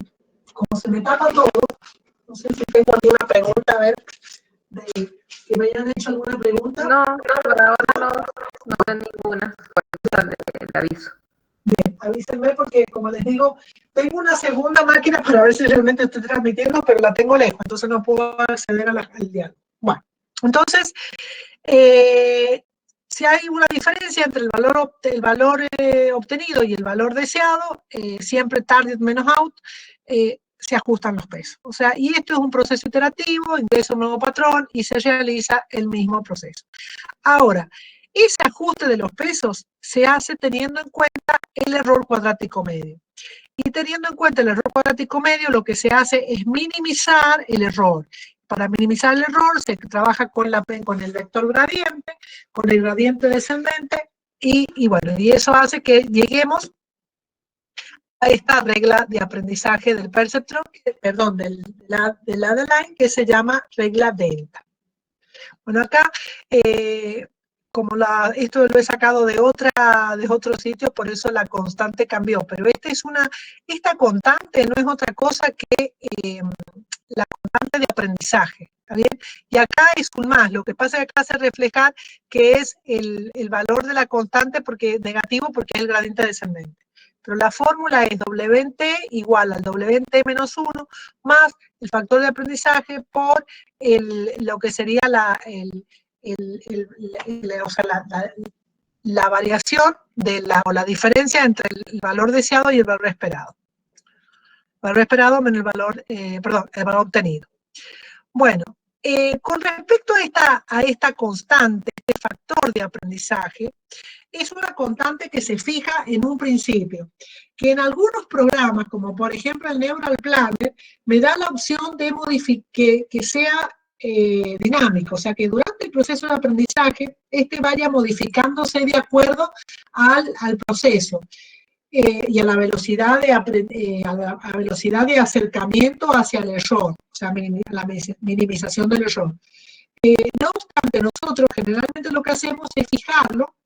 como se me tapa todo, no sé si tengo alguna pregunta, a ver, que me hayan hecho alguna pregunta. No, por ahora no tengo ninguna, por eso le aviso. Bien, avísenme porque, como les digo, tengo una segunda máquina para ver si realmente estoy transmitiendo, pero la tengo lejos, entonces no puedo acceder al diálogo. Bueno, entonces, Si hay una diferencia entre el valor obtenido y el valor deseado, siempre target menos out, se ajustan los pesos. O sea, y esto es un proceso iterativo, ingresa un nuevo patrón y se realiza el mismo proceso. Ahora, ese ajuste de los pesos se hace teniendo en cuenta el error cuadrático medio. Y teniendo en cuenta el error cuadrático medio, lo que se hace es minimizar el error. Para minimizar el error se trabaja con el vector gradiente, con el gradiente descendente, y bueno, y eso hace que lleguemos a esta regla de aprendizaje del perceptron, perdón, del line, que se llama regla delta. Bueno, acá, como esto lo he sacado de otro sitio, por eso la constante cambió, pero esta constante no es otra cosa que la constante de aprendizaje, ¿está bien? Y acá es un más, lo que pasa es que acá hace reflejar que es el valor de la constante negativo porque es el gradiente descendente. Pero la fórmula es WT igual al WT menos 1 más el factor de aprendizaje por lo que sería la variación o la diferencia entre el valor deseado y el valor esperado. El valor esperado menos el valor obtenido. Bueno, con respecto a esta constante, este factor de aprendizaje, es una constante que se fija en un principio, que en algunos programas, como por ejemplo el Neural Planner, me da la opción de que sea dinámico, o sea que durante el proceso de aprendizaje, vaya modificándose de acuerdo al proceso y a la velocidad de acercamiento hacia el error, o sea, la minimización del error. No obstante, nosotros generalmente lo que hacemos es fijarlo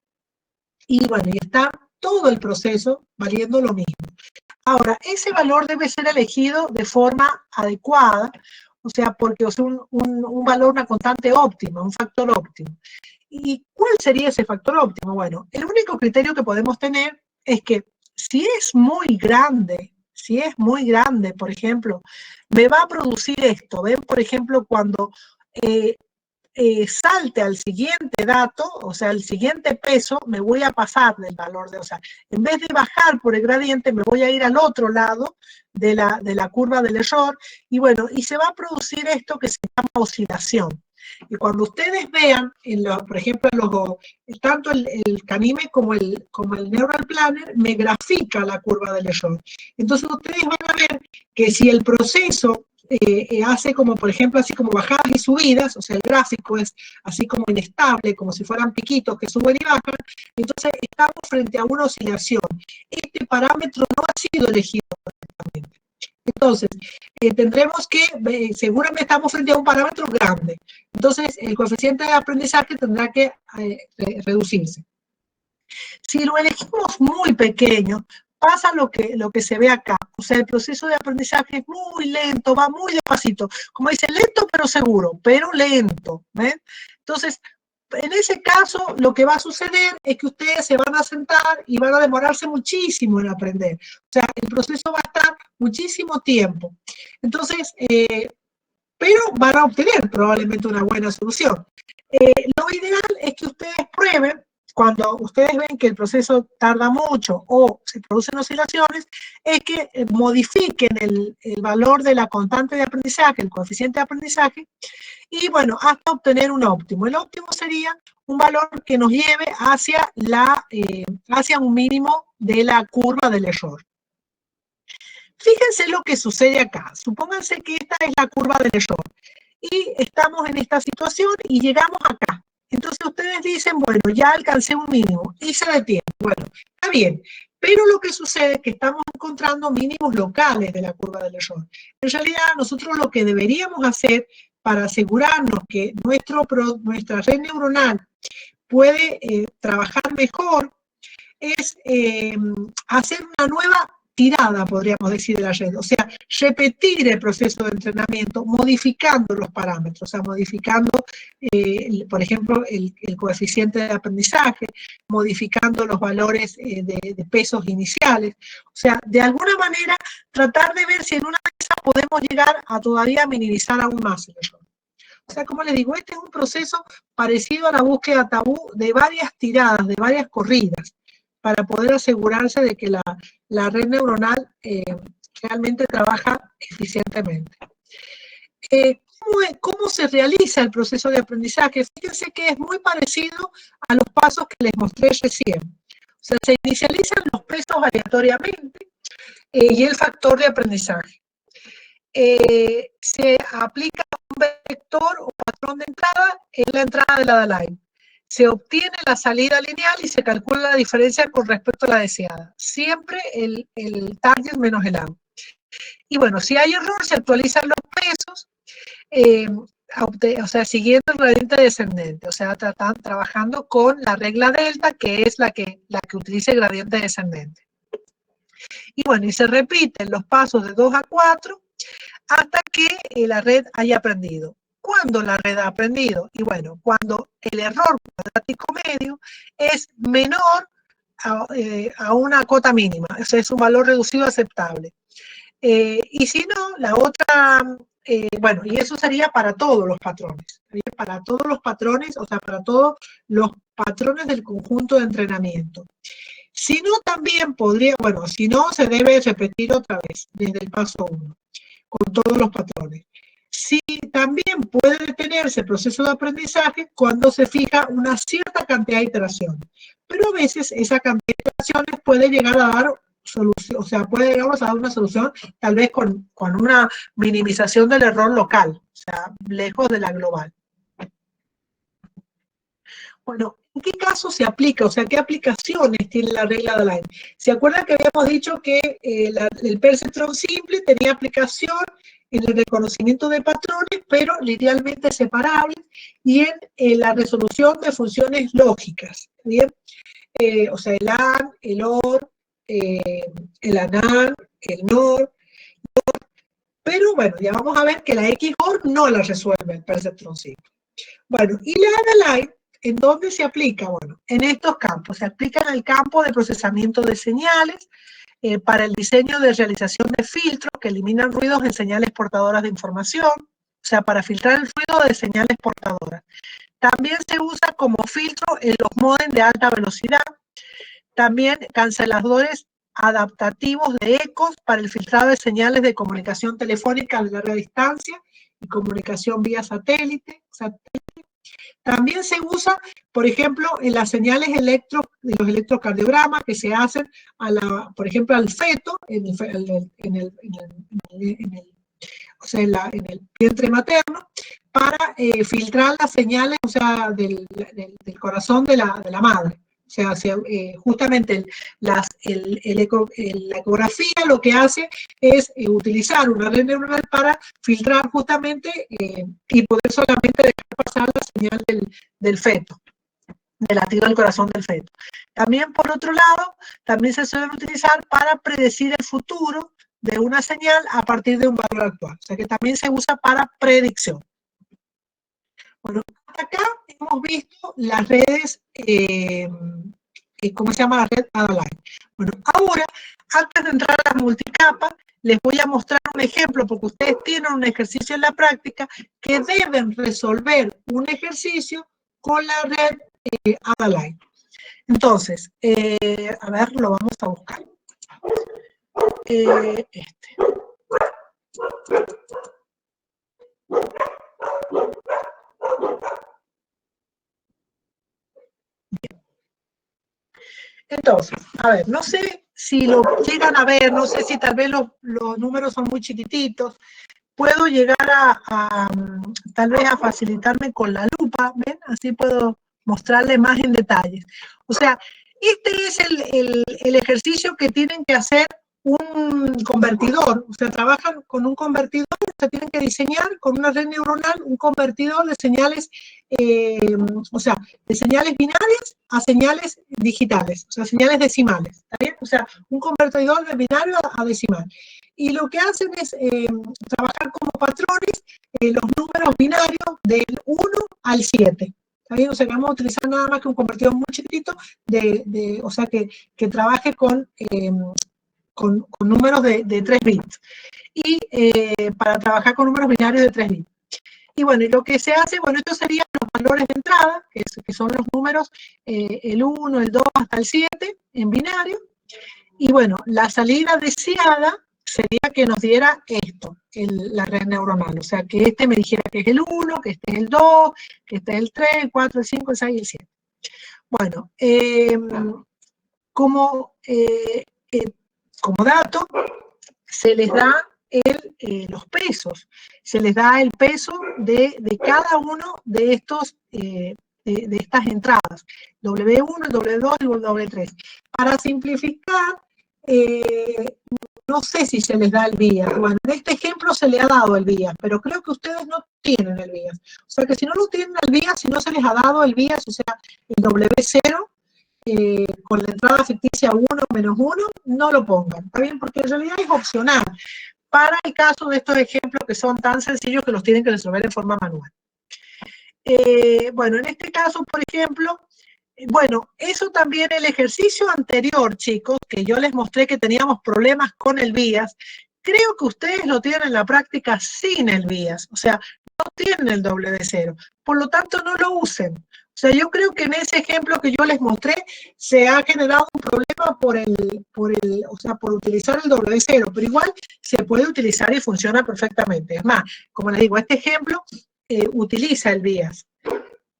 y bueno, y está todo el proceso valiendo lo mismo. Ahora, ese valor debe ser elegido de forma adecuada, o sea, porque es un valor, una constante óptima, un factor óptimo. ¿Y cuál sería ese factor óptimo? Bueno, el único criterio que podemos tener es que si es muy grande, por ejemplo, me va a producir esto. Ven, por ejemplo, cuando salte al siguiente dato, o sea, el siguiente peso, me voy a pasar del valor o sea, en vez de bajar por el gradiente, me voy a ir al otro lado de la curva del error, y bueno, y se va a producir esto que se llama oscilación. Y cuando ustedes vean, por ejemplo, tanto el Canime como el Neural Planner me grafica la curva del error. Entonces ustedes van a ver que si el proceso hace como, por ejemplo, así como bajadas y subidas, o sea, el gráfico es así como inestable, como si fueran piquitos que suben y bajan, entonces estamos frente a una oscilación. Este parámetro no ha sido elegido correctamente. Entonces, tendremos que, seguramente estamos frente a un parámetro grande, entonces el coeficiente de aprendizaje tendrá que reducirse. Si lo elegimos muy pequeño, pasa lo que se ve acá, o sea, el proceso de aprendizaje es muy lento, va muy despacito, como dice, lento pero seguro, pero lento, ¿ven? Entonces, en ese caso, lo que va a suceder es que ustedes se van a sentar y van a demorarse muchísimo en aprender, o sea, el proceso va a estar muchísimo tiempo, entonces, pero van a obtener probablemente una buena solución. Lo ideal es que ustedes prueben, cuando ustedes ven que el proceso tarda mucho o se producen oscilaciones, es que modifiquen el valor de la constante de aprendizaje, el coeficiente de aprendizaje, y bueno, hasta obtener un óptimo. El óptimo sería un valor que nos lleve hacia un mínimo de la curva del error. Fíjense lo que sucede acá. Supónganse que esta es la curva del error y estamos en esta situación y llegamos acá. Entonces ustedes dicen, bueno, ya alcancé un mínimo y se detiene. Bueno, está bien, pero lo que sucede es que estamos encontrando mínimos locales de la curva del error. En realidad, nosotros lo que deberíamos hacer para asegurarnos que nuestra red neuronal puede trabajar mejor es hacer una nueva tirada, podríamos decir, de la red, o sea, repetir el proceso de entrenamiento modificando los parámetros, o sea, modificando, por ejemplo, el coeficiente de aprendizaje, modificando los valores de pesos iniciales, o sea, de alguna manera tratar de ver si en una de esas podemos llegar a todavía minimizar aún más el error. O sea, como les digo, este es un proceso parecido a la búsqueda tabú de varias tiradas, de varias corridas, para poder asegurarse de que la red neuronal realmente trabaja eficientemente. ¿Cómo se realiza el proceso de aprendizaje? Fíjense que es muy parecido a los pasos que les mostré recién. O sea, se inicializan los pesos aleatoriamente y el factor de aprendizaje. Se aplica un vector o patrón de entrada en la entrada de la data line. Se obtiene la salida lineal y se calcula la diferencia con respecto a la deseada. Siempre el target menos el out. Y bueno, si hay error, se actualizan los pesos, o sea, siguiendo el gradiente descendente, o sea, trabajando con la regla delta, que es la que utiliza el gradiente descendente. Y bueno, y se repiten los pasos de 2 a 4 hasta que la red haya aprendido. ¿Cuándo la red ha aprendido? Y bueno, cuando el error cuadrático medio es menor a una cota mínima, o sea, es un valor reducido aceptable. Y si no, la otra, bueno, y eso sería para todos los patrones, para todos los patrones, o sea, para todos los patrones del conjunto de entrenamiento. Si no, también podría, bueno, si no, se debe repetir otra vez desde el paso 1, con todos los patrones. Sí, también puede detenerse el proceso de aprendizaje cuando se fija una cierta cantidad de iteraciones, pero a veces esa cantidad de iteraciones puede llegar a dar solución, o sea, puede llegar a dar una solución tal vez con una minimización del error local, o sea, lejos de la global. Bueno, ¿en qué caso se aplica? O sea, ¿qué aplicaciones tiene la regla de Line? ¿Se acuerdan que habíamos dicho que el perceptrón simple tenía aplicación en el reconocimiento de patrones, pero linealmente separables, y en la resolución de funciones lógicas? ¿Bien? O sea, el AND, el OR, el ANAN, el NOR, pero bueno, ya vamos a ver que la XOR no la resuelve el perceptrón simple. Bueno, y la ANALINE, ¿en dónde se aplica? Bueno, en estos campos. Se aplica en el campo de procesamiento de señales, para el diseño de realización de filtros que eliminan ruidos en señales portadoras de información, o sea, para filtrar el ruido de señales portadoras. También se usa como filtro en los módems de alta velocidad. También canceladores adaptativos de ecos para el filtrado de señales de comunicación telefónica a larga distancia y comunicación vía satélite. También se usa, por ejemplo, en las señales de los electrocardiogramas que se hacen, por ejemplo, al feto, en el vientre materno, para filtrar las señales, o sea, del corazón de la madre. O sea, justamente la ecografía lo que hace es utilizar una red neuronal para filtrar justamente y poder solamente dejar pasar la señal del feto, del latido del corazón del feto. También, por otro lado, también se suelen utilizar para predecir el futuro de una señal a partir de un valor actual. O sea, que también se usa para predicción. Bueno, hasta acá hemos visto las redes, ¿cómo se llama la red AdaLine? Bueno, ahora, antes de entrar a las multicapas, les voy a mostrar un ejemplo, porque ustedes tienen un ejercicio en la práctica que deben resolver un ejercicio con la red AdaLine. Entonces, a ver, lo vamos a buscar. Entonces, a ver, no sé si lo llegan a ver, no sé si tal vez los números son muy chiquititos. Puedo llegar tal vez a facilitarme con la lupa, ¿ven? Así puedo mostrarle más en detalles. O sea, este es el ejercicio que tienen que hacer un convertidor. O sea, trabajan con un convertidor, o sea, tienen que diseñar con una red neuronal un convertidor de señales, o sea, de señales binarias a señales digitales, o sea, señales decimales, ¿está bien? O sea, un convertidor de binario a decimal. Y lo que hacen es trabajar como patrones los números binarios del 1 al 7. ¿Está bien? O sea, que vamos a utilizar nada más que un convertidor muy chiquitito, o sea, que trabaje con números de 3 bits. Y para trabajar con números binarios de 3 bits. Y bueno, y lo que se hace, bueno, estos serían los valores de entrada, que son los números, el 1, el 2 hasta el 7 en binario. Y bueno, la salida deseada sería que nos diera esto, la red neuronal. O sea, que este me dijera que es el 1, que este es el 2, que este es el 3, el 4, el 5, el 6 y el 7. Bueno, como dato, se les da los pesos, se les da el peso de cada uno de estos de estas entradas, W1, el W2 y el W3. Para simplificar, no sé si se les da el BIAS. Bueno, en este ejemplo se le ha dado el BIAS, pero creo que ustedes no tienen el BIAS. O sea que si no lo tienen el BIAS, si no se les ha dado el BIAS, o sea, el W0, con la entrada ficticia 1 menos 1, no lo pongan, ¿está bien? Porque en realidad es opcional para el caso de estos ejemplos que son tan sencillos que los tienen que resolver en forma manual. Bueno, en este caso, por ejemplo, bueno, eso también el ejercicio anterior, chicos, que yo les mostré que teníamos problemas con el BIAS, creo que ustedes lo tienen en la práctica sin el BIAS, o sea, no tienen el W0, por lo tanto no lo usen. O sea, yo creo que en ese ejemplo que yo les mostré se ha generado un problema por utilizar el W0, pero igual se puede utilizar y funciona perfectamente. Es más, como les digo, este ejemplo utiliza el BIAS.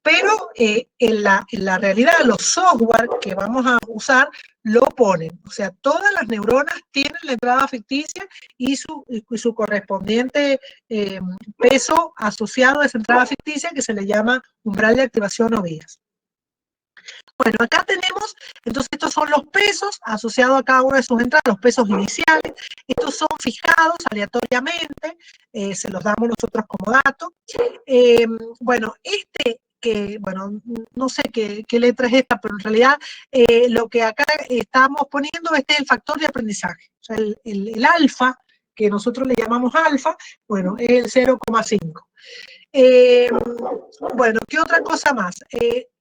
Pero en la realidad los software que vamos a usar lo ponen. O sea, todas las neuronas tienen la entrada ficticia y su correspondiente peso asociado a esa entrada ficticia que se le llama umbral de activación o BIAS. Bueno, acá tenemos, entonces estos son los pesos asociados a cada una de sus entradas, los pesos iniciales. Estos son fijados aleatoriamente, se los damos nosotros como dato. Bueno, bueno, no sé qué letra es esta, pero en realidad lo que acá estamos poniendo es el factor de aprendizaje. O sea, el alfa, que nosotros le llamamos alfa, bueno, es el 0,5. Bueno, ¿qué otra cosa más?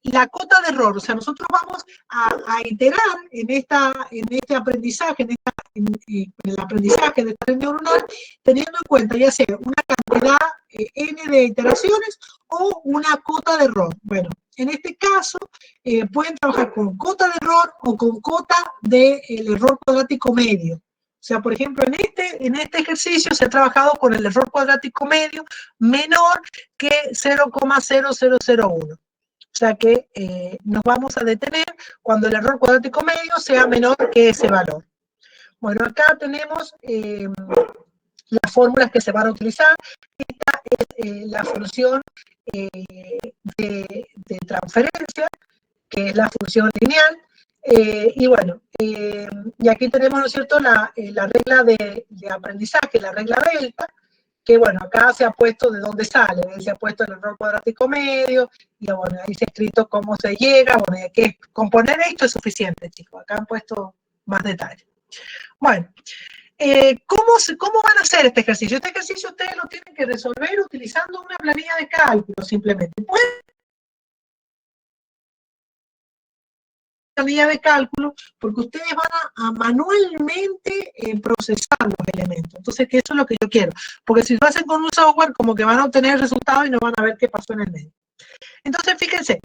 La cota de error, o sea, nosotros vamos a iterar en este aprendizaje, en el aprendizaje de esta red neuronal, teniendo en cuenta ya sea una cantidad n de iteraciones o una cota de error. Bueno, en este caso pueden trabajar con cota de error o con cota del error cuadrático medio. O sea, por ejemplo, en este ejercicio se ha trabajado con el error cuadrático medio menor que 0,0001. O sea que nos vamos a detener cuando el error cuadrático medio sea menor que ese valor. Bueno, acá tenemos las fórmulas que se van a utilizar. Esta es la función de transferencia, que es la función lineal. Y bueno, y aquí tenemos, ¿no es cierto?, la regla de aprendizaje, la regla delta, que bueno, acá se ha puesto de dónde sale, se ha puesto el error cuadrático medio, y bueno, ahí se ha escrito cómo se llega, bueno, que componer esto es suficiente, chicos, acá han puesto más detalle. Bueno, ¿cómo van a hacer este ejercicio? Este ejercicio ustedes lo tienen que resolver utilizando una planilla de cálculo, simplemente. Pueden planilla de cálculo, porque ustedes van a manualmente procesar los elementos. Entonces, que eso es lo que yo quiero. Porque si lo hacen con un software, como que van a obtener el resultado y no van a ver qué pasó en el medio. Entonces, fíjense,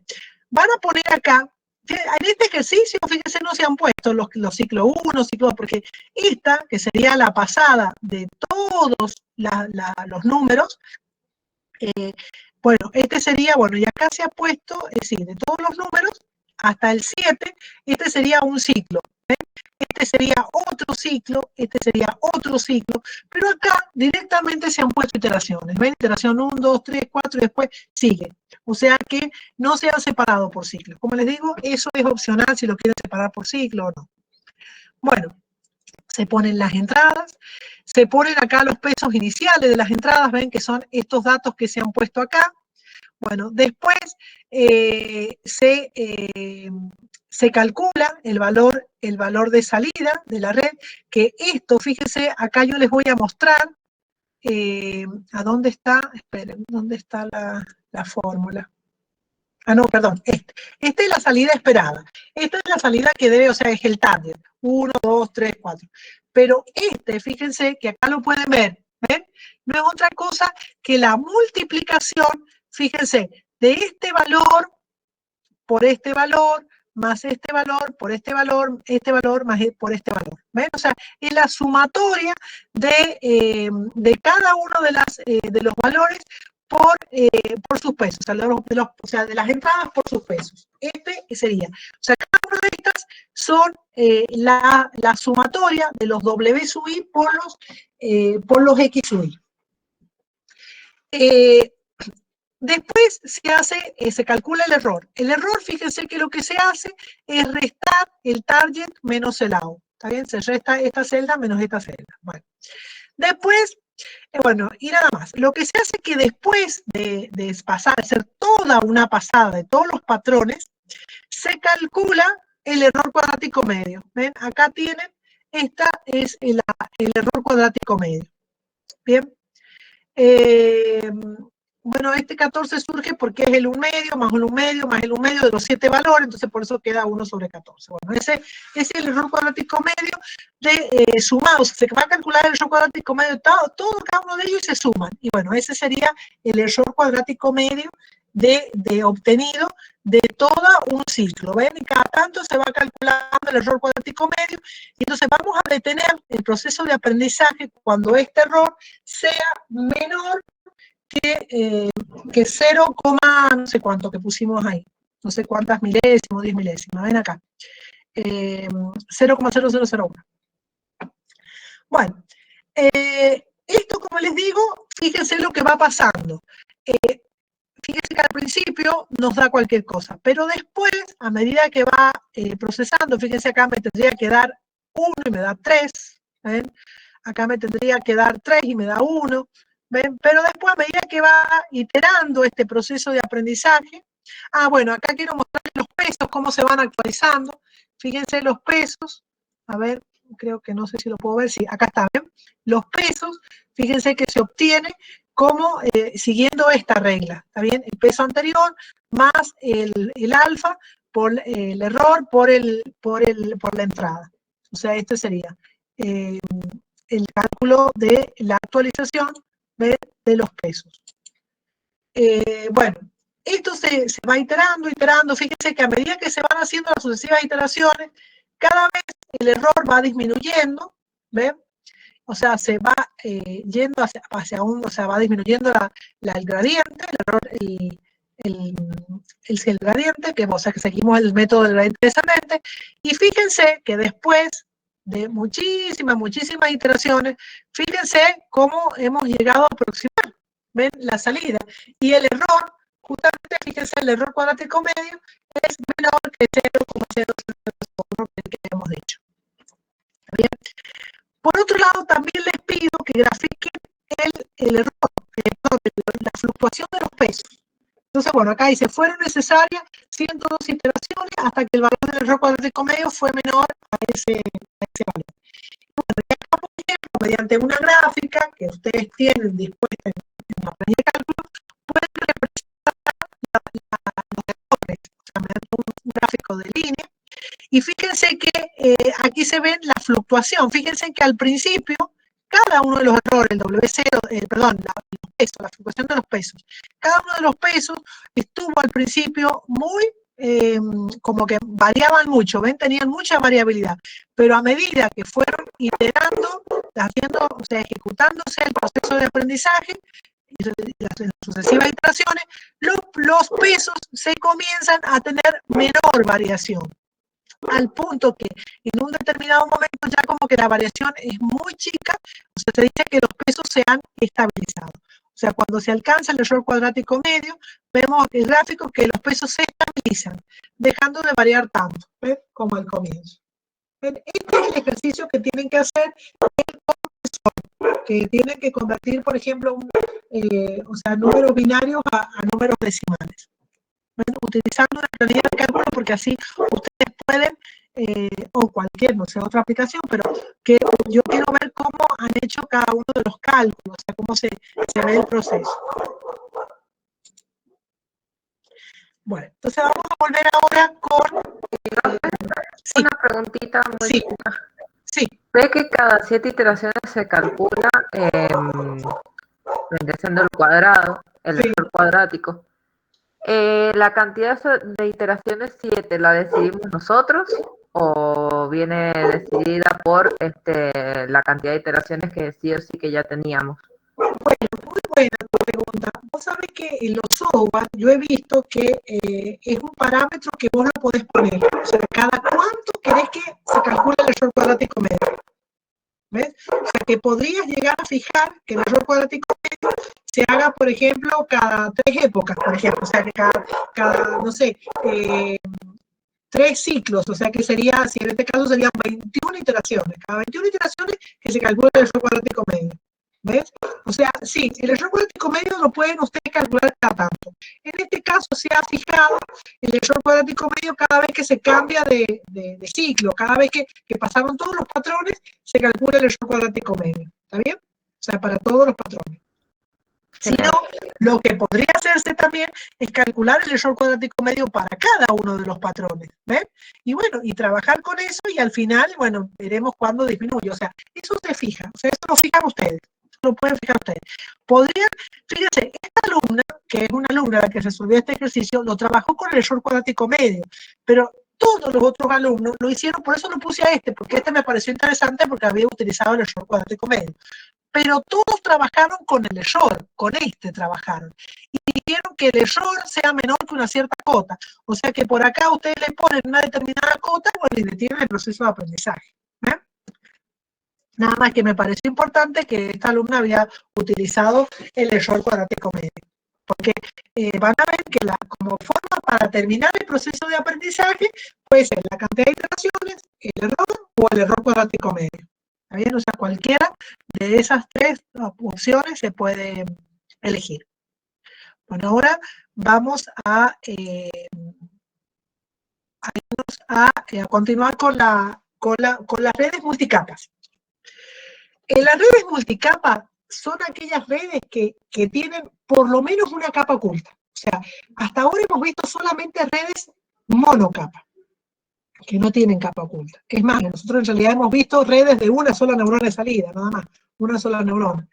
van a poner acá, en este ejercicio, fíjense, no se han puesto los ciclos 1, ciclos 2, porque esta, que sería la pasada de todos los números, bueno, este sería, bueno, y acá se ha puesto, es decir, de todos los números, hasta el 7, este sería un ciclo. ¿Ven? Este sería otro ciclo, este sería otro ciclo, pero acá directamente se han puesto iteraciones. ¿Ven? Iteración 1, 2, 3, 4 y después sigue. O sea que no se han separado por ciclo. Como les digo, eso es opcional si lo quieren separar por ciclo o no. Bueno, se ponen las entradas, se ponen acá los pesos iniciales de las entradas, ven que son estos datos que se han puesto acá. Bueno, después se calcula el valor de salida de la red, que esto, fíjense, acá yo les voy a mostrar a dónde está, esperen, ¿dónde está la fórmula? Ah, no, perdón, esta es la salida esperada. Esta es la salida que debe, o sea, es el target. 1, 2, 3, 4. Pero fíjense que acá lo pueden ver, ¿ven? no es otra cosa que la multiplicación, fíjense, de este valor por este valor, más este valor, por este valor más por este valor. ¿Ven? O sea, es la sumatoria de cada uno de los valores por sus pesos, o sea, de las entradas por sus pesos. Este sería. O sea, cada una de estas son la sumatoria de los W sub I por los X sub I. Después se calcula el error. El error, fíjense que lo que se hace es restar el target menos el out. ¿Está bien? Se resta esta celda menos esta celda. Bueno. Después, bueno, y nada más. Lo que se hace es que después de hacer toda una pasada de todos los patrones, se calcula el error cuadrático medio. ¿Ven? Acá tienen, esta es el error cuadrático medio. Bien. Bueno, este 14 surge porque es el 1 medio, más el 1 medio, más el 1 medio de los 7 valores, entonces por eso queda 1 sobre 14. Bueno, ese es el error cuadrático medio sumados. Se va a calcular el error cuadrático medio, todo cada uno de ellos y se suman. Y bueno, ese sería el error cuadrático medio de obtenido de todo un ciclo. ¿Ven? Y cada tanto se va calculando el error cuadrático medio. Y entonces vamos a detener el proceso de aprendizaje cuando este error sea menor que 0, no sé cuánto que pusimos ahí, no sé cuántas milésimas, 10 milésimas, ven acá, 0,0001. Bueno, esto como les digo, fíjense lo que va pasando. Fíjense que al principio nos da cualquier cosa, pero después, a medida que va procesando, fíjense acá me tendría que dar 1 y me da 3, ¿ven? Acá me tendría que dar 3 y me da 1, ¿ven? Pero después, a medida que va iterando este proceso de aprendizaje, bueno, acá quiero mostrarles los pesos, cómo se van actualizando. Fíjense los pesos, a ver, creo que no sé si lo puedo ver, sí, acá está, ¿ven? Los pesos, fíjense que se obtiene como siguiendo esta regla, ¿está bien? El peso anterior más el alfa por el error por la entrada. O sea, este sería el cálculo de la actualización de los pesos. Bueno, esto se va iterando. Fíjense que a medida que se van haciendo las sucesivas iteraciones, cada vez el error va disminuyendo, ¿ven? O sea, se va yendo hacia o sea, va disminuyendo el gradiente, el error, el gradiente, o sea, que seguimos el método del gradiente descendente. Y fíjense que después de muchísimas iteraciones, fíjense cómo hemos llegado a aproximar, ¿ven? La salida. Y el error, justamente, fíjense, el error cuadrático medio es menor que 0,001 que hemos dicho. ¿Está bien? Por otro lado, también les pido que grafiquen el error, la fluctuación de los pesos. Entonces, bueno, acá dice, fueron necesarias 102 iteraciones hasta que el valor del error cuadrático medio fue menor a ese valor. Bueno, y acá, por ejemplo, mediante una gráfica que ustedes tienen dispuesta en la planilla de cálculo, pueden representar los errores, o sea, mediante un gráfico de línea. Y fíjense que aquí se ve la fluctuación. Fíjense que al principio, cada uno de los errores, el W0, perdón, los pesos, la fluctuación de los pesos, cada uno de los pesos estuvo al principio muy, como que variaban mucho, ¿ven? Tenían mucha variabilidad. Pero a medida que fueron iterando, o sea, ejecutándose el proceso de aprendizaje, y las sucesivas iteraciones, los pesos se comienzan a tener menor variación. Al punto que en un determinado momento ya como que la variación es muy chica, o sea, se dice que los pesos se han estabilizado. O sea, cuando se alcanza el error cuadrático medio, vemos el gráfico que los pesos se estabilizan, dejando de variar tanto, ¿ves? Como al comienzo. Este es el ejercicio que tienen que hacer el profesor, que tienen que convertir, por ejemplo, o sea, números binarios a números decimales. Utilizando una planilla de cálculo, porque así ustedes pueden, o cualquier, no sé, otra aplicación, pero que yo quiero ver cómo han hecho cada uno de los cálculos, o sea, cómo se ve el proceso. Bueno, entonces vamos a volver ahora con... Una preguntita muy sí. Sí, Ve que cada 7 iteraciones se calcula, vendría siendo el cuadrado, el sí. error cuadrático. ¿La cantidad de iteraciones 7 la decidimos nosotros o viene decidida por la cantidad de iteraciones que sí o sí que ya teníamos? Muy buena tu pregunta. Vos sabés que en los software yo he visto que es un parámetro que vos lo podés poner. O sea, cada cuánto querés que se calcule el error cuadrático medio. ¿Ves? O sea, que podrías llegar a fijar que el error cuadrático medio se haga, por ejemplo, cada 3 épocas, por ejemplo. O sea, que cada no sé, 3 ciclos. O sea, que sería, si en este caso serían 21 iteraciones. Cada 21 iteraciones que se calcule el error cuadrático medio. ¿Ves? O sea, sí, el error cuadrático medio lo pueden ustedes calcular cada tanto. En este caso se ha fijado el error cuadrático medio cada vez que se cambia de ciclo, cada vez que pasaron todos los patrones, se calcula el error cuadrático medio. ¿Está bien? O sea, para todos los patrones. Si no, lo que podría hacerse también es calcular el error cuadrático medio para cada uno de los patrones. ¿Ven? Y bueno, y trabajar con eso y al final, bueno, veremos cuándo disminuye. O sea, eso se fija. O sea, eso lo fijan ustedes. Lo pueden fijar ustedes. Podrían, fíjense, esta alumna, que es una alumna la que resolvió este ejercicio, lo trabajó con el error cuadrático medio, pero todos los otros alumnos lo hicieron, por eso lo puse a porque este me pareció interesante porque había utilizado el error cuadrático medio. Pero todos trabajaron con el error, con trabajaron. Y dijeron que el error sea menor que una cierta cota. O sea que por acá ustedes le ponen una determinada cota, bueno, y detienen el proceso de aprendizaje. ¿Eh? Nada más que me pareció importante que esta alumna había utilizado el error cuadrático medio. Porque van a ver que como forma para terminar el proceso de aprendizaje puede ser la cantidad de iteraciones, el error o el error cuadrático medio. ¿Está bien? O sea, cualquiera de esas 3 opciones se puede elegir. Bueno, ahora vamos a continuar con las redes multicapas. Las redes multicapas son aquellas redes que tienen por lo menos una capa oculta. O sea, hasta ahora hemos visto solamente redes monocapa, que no tienen capa oculta. Es más, nosotros en realidad hemos visto redes de una sola neurona de salida, nada más, una sola neurona.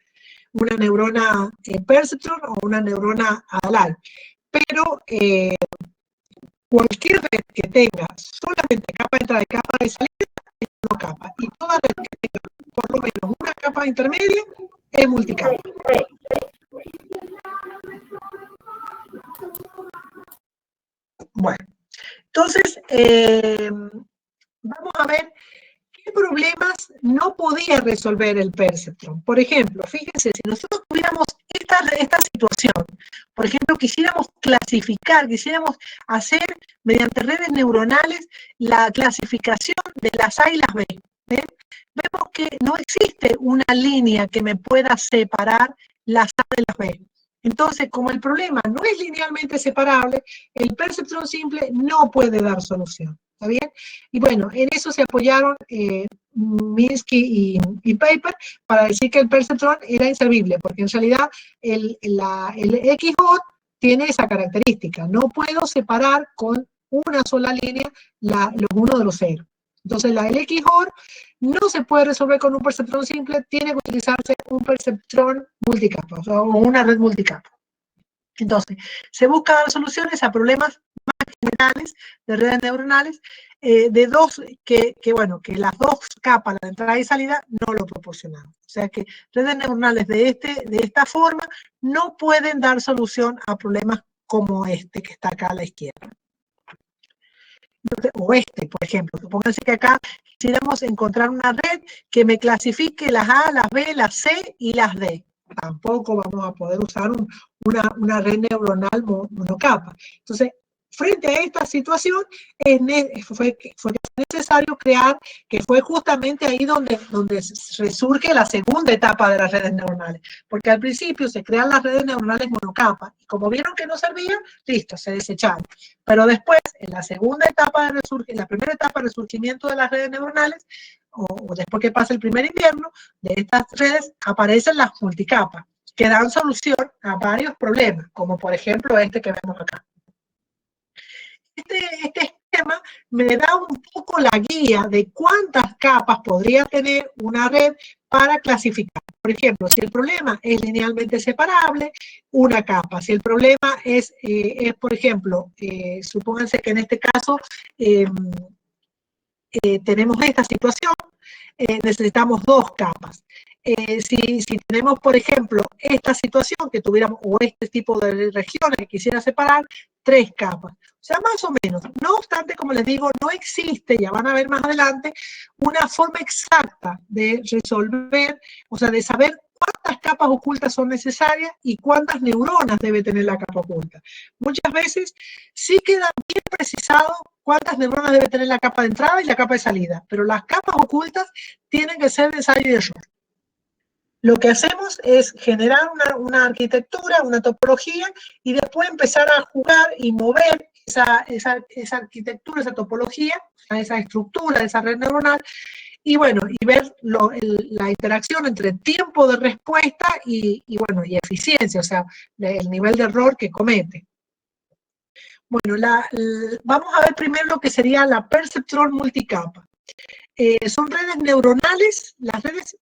Una neurona perceptron o una neurona ADALAL. Pero cualquier red que tenga solamente capa de entrada y capa de salida es monocapa. Y toda red que tenga por lo menos una capa intermedia es multicapa. Bueno, entonces vamos a ver qué problemas no podía resolver el perceptron. Por ejemplo, fíjense, si nosotros tuviéramos esta situación, por ejemplo, quisiéramos clasificar, quisiéramos hacer mediante redes neuronales la clasificación de las A y las B. ¿Ven? Vemos que no existe una línea que me pueda separar las A de las B. Entonces, como el problema no es linealmente separable, el perceptron simple no puede dar solución. ¿Está bien? Y bueno, en eso se apoyaron Minsky y Paper para decir que el perceptron era inservible, porque en realidad el XOR tiene esa característica. No puedo separar con una sola línea los unos de los ceros. Entonces, el XOR no se puede resolver con un perceptron simple, tiene que utilizarse un perceptron multicapa, o sea, una red multicapa. Entonces, se buscan dar soluciones a problemas más generales de redes neuronales, que las dos capas, la de entrada y salida, no lo proporcionaban. O sea que redes neuronales de esta forma no pueden dar solución a problemas como este que está acá a la izquierda. O por ejemplo, supónganse que acá quisiéramos encontrar una red que me clasifique las A, las B, las C y las D. Tampoco vamos a poder usar una red neuronal monocapa. Entonces, frente a esta situación, fue necesario crear, que fue justamente ahí donde resurge la segunda etapa de las redes neuronales. Porque al principio se crean las redes neuronales monocapa, y como vieron que no servían, listo, se desecharon. Pero después, en la segunda etapa en la primera etapa de resurgimiento de las redes neuronales, o después que pasa el primer invierno, de estas redes aparecen las multicapas, que dan solución a varios problemas, como por ejemplo este que vemos acá. Este sistema me da un poco la guía de cuántas capas podría tener una red para clasificar. Por ejemplo, si el problema es linealmente separable, una capa. Si el problema es por ejemplo, supónganse que en este caso tenemos esta situación, necesitamos 2 capas. Si tenemos, por ejemplo, esta situación que tuviéramos, o este tipo de regiones que quisiera separar, 3 capas. O sea, más o menos. No obstante, como les digo, no existe, ya van a ver más adelante, una forma exacta de resolver, o sea, de saber cuántas capas ocultas son necesarias y cuántas neuronas debe tener la capa oculta. Muchas veces sí queda bien precisado cuántas neuronas debe tener la capa de entrada y la capa de salida, pero las capas ocultas tienen que ser de ensayo y error. Lo que hacemos es generar una arquitectura, una topología, y después empezar a jugar y mover esa arquitectura, esa topología, esa estructura, esa red neuronal, y bueno, y ver la interacción entre tiempo de respuesta y eficiencia, o sea, el nivel de error que comete. Bueno, vamos a ver primero lo que sería la perceptrón multicapa. Son redes neuronales, las redes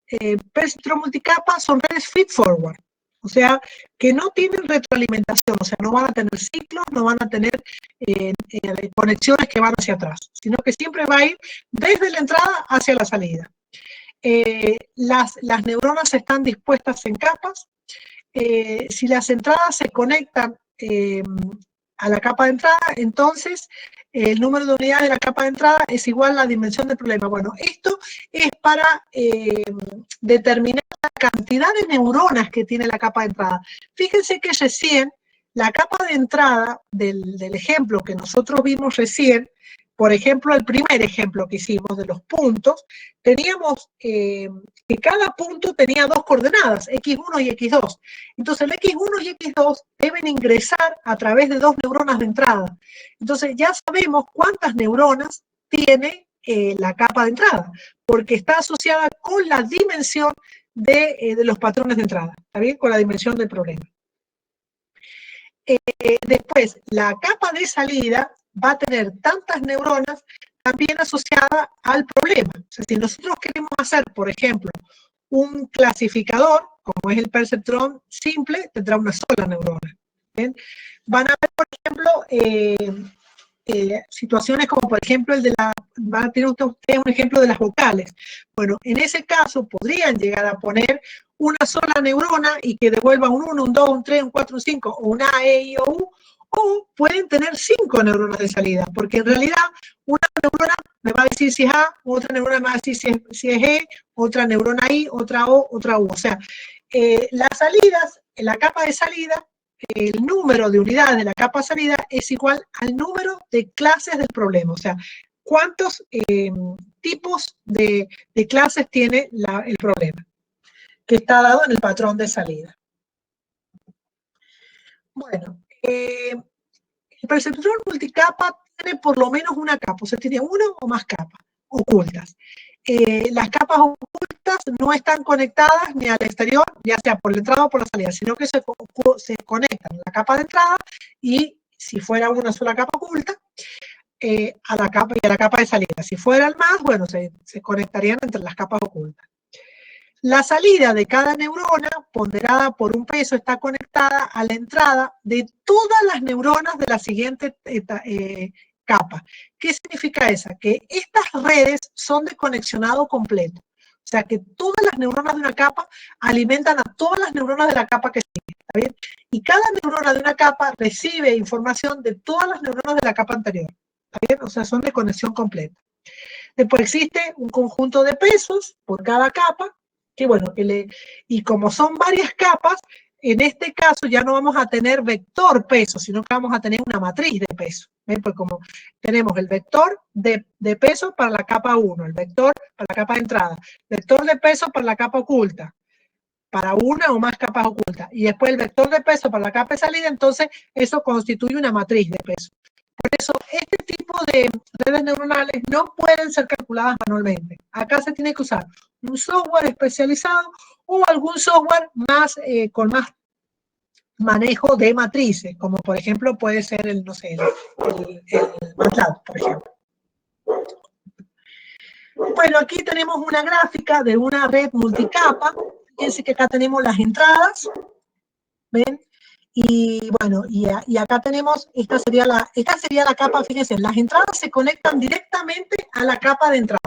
perceptrón multicapa son redes feed-forward, o sea, que no tienen retroalimentación, o sea, no van a tener ciclos, no van a tener conexiones que van hacia atrás, sino que siempre va a ir desde la entrada hacia la salida. Las neuronas están dispuestas en capas. Si las entradas se conectan a la capa de entrada, entonces el número de unidades de la capa de entrada es igual a la dimensión del problema. Bueno, esto es para determinar la cantidad de neuronas que tiene la capa de entrada. Fíjense que recién la capa de entrada del ejemplo que nosotros vimos recién, por ejemplo, el primer ejemplo que hicimos de los puntos, teníamos que cada punto tenía 2 coordenadas, x1 y x2. Entonces, el x1 y x2 deben ingresar a través de 2 neuronas de entrada. Entonces, ya sabemos cuántas neuronas tiene la capa de entrada, porque está asociada con la dimensión de los patrones de entrada, ¿está bien? Con la dimensión del problema. Después, la capa de salida va a tener tantas neuronas también asociadas al problema. O sea, si nosotros queremos hacer, por ejemplo, un clasificador, como es el perceptrón simple, tendrá una sola neurona. ¿Bien? Van a ver, por ejemplo, situaciones como, por ejemplo, van a tener ustedes un ejemplo de las vocales. Bueno, en ese caso podrían llegar a poner una sola neurona y que devuelva un 1, un 2, un 3, un 4, un 5, o un A, E, I, O, U, o pueden tener 5 neuronas de salida, porque en realidad una neurona me va a decir si es A, otra neurona me va a decir si es E, otra neurona I, otra O, otra U. O sea, las salidas, en la capa de salida, el número de unidades de la capa de salida es igual al número de clases del problema. O sea, cuántos tipos de clases tiene el problema, que está dado en el patrón de salida. Bueno, el perceptrón multicapa tiene por lo menos una capa, o sea, tiene una o más capas ocultas. Las capas ocultas no están conectadas ni al exterior, ya sea por la entrada o por la salida, sino que se conectan a la capa de entrada y, si fuera una sola capa oculta, a la capa y a la capa de salida. Si fueran más, bueno, se conectarían entre las capas ocultas. La salida de cada neurona, ponderada por un peso, está conectada a la entrada de todas las neuronas de la siguiente capa. ¿Qué significa esa? Que estas redes son de conexionado completo. O sea, que todas las neuronas de una capa alimentan a todas las neuronas de la capa que sigue. ¿Está bien? Y cada neurona de una capa recibe información de todas las neuronas de la capa anterior. ¿Está bien? O sea, son de conexión completa. Después existe un conjunto de pesos por cada capa, que bueno, y como son varias capas, en este caso ya no vamos a tener vector peso, sino que vamos a tener una matriz de peso. ¿Ven? Pues como tenemos el vector de peso para la capa 1, el vector para la capa de entrada, vector de peso para la capa oculta, para una o más capas ocultas, y después el vector de peso para la capa de salida, entonces eso constituye una matriz de peso. Por eso, este tipo de redes neuronales no pueden ser calculadas manualmente. Acá se tiene que usar un software especializado o algún software con más manejo de matrices, como por ejemplo puede ser el, no sé, el MATLAB, por ejemplo. Bueno, aquí tenemos una gráfica de una red multicapa. Fíjense que acá tenemos las entradas, ¿ven? Y bueno, y acá tenemos, esta sería la capa, fíjense, las entradas se conectan directamente a la capa de entrada.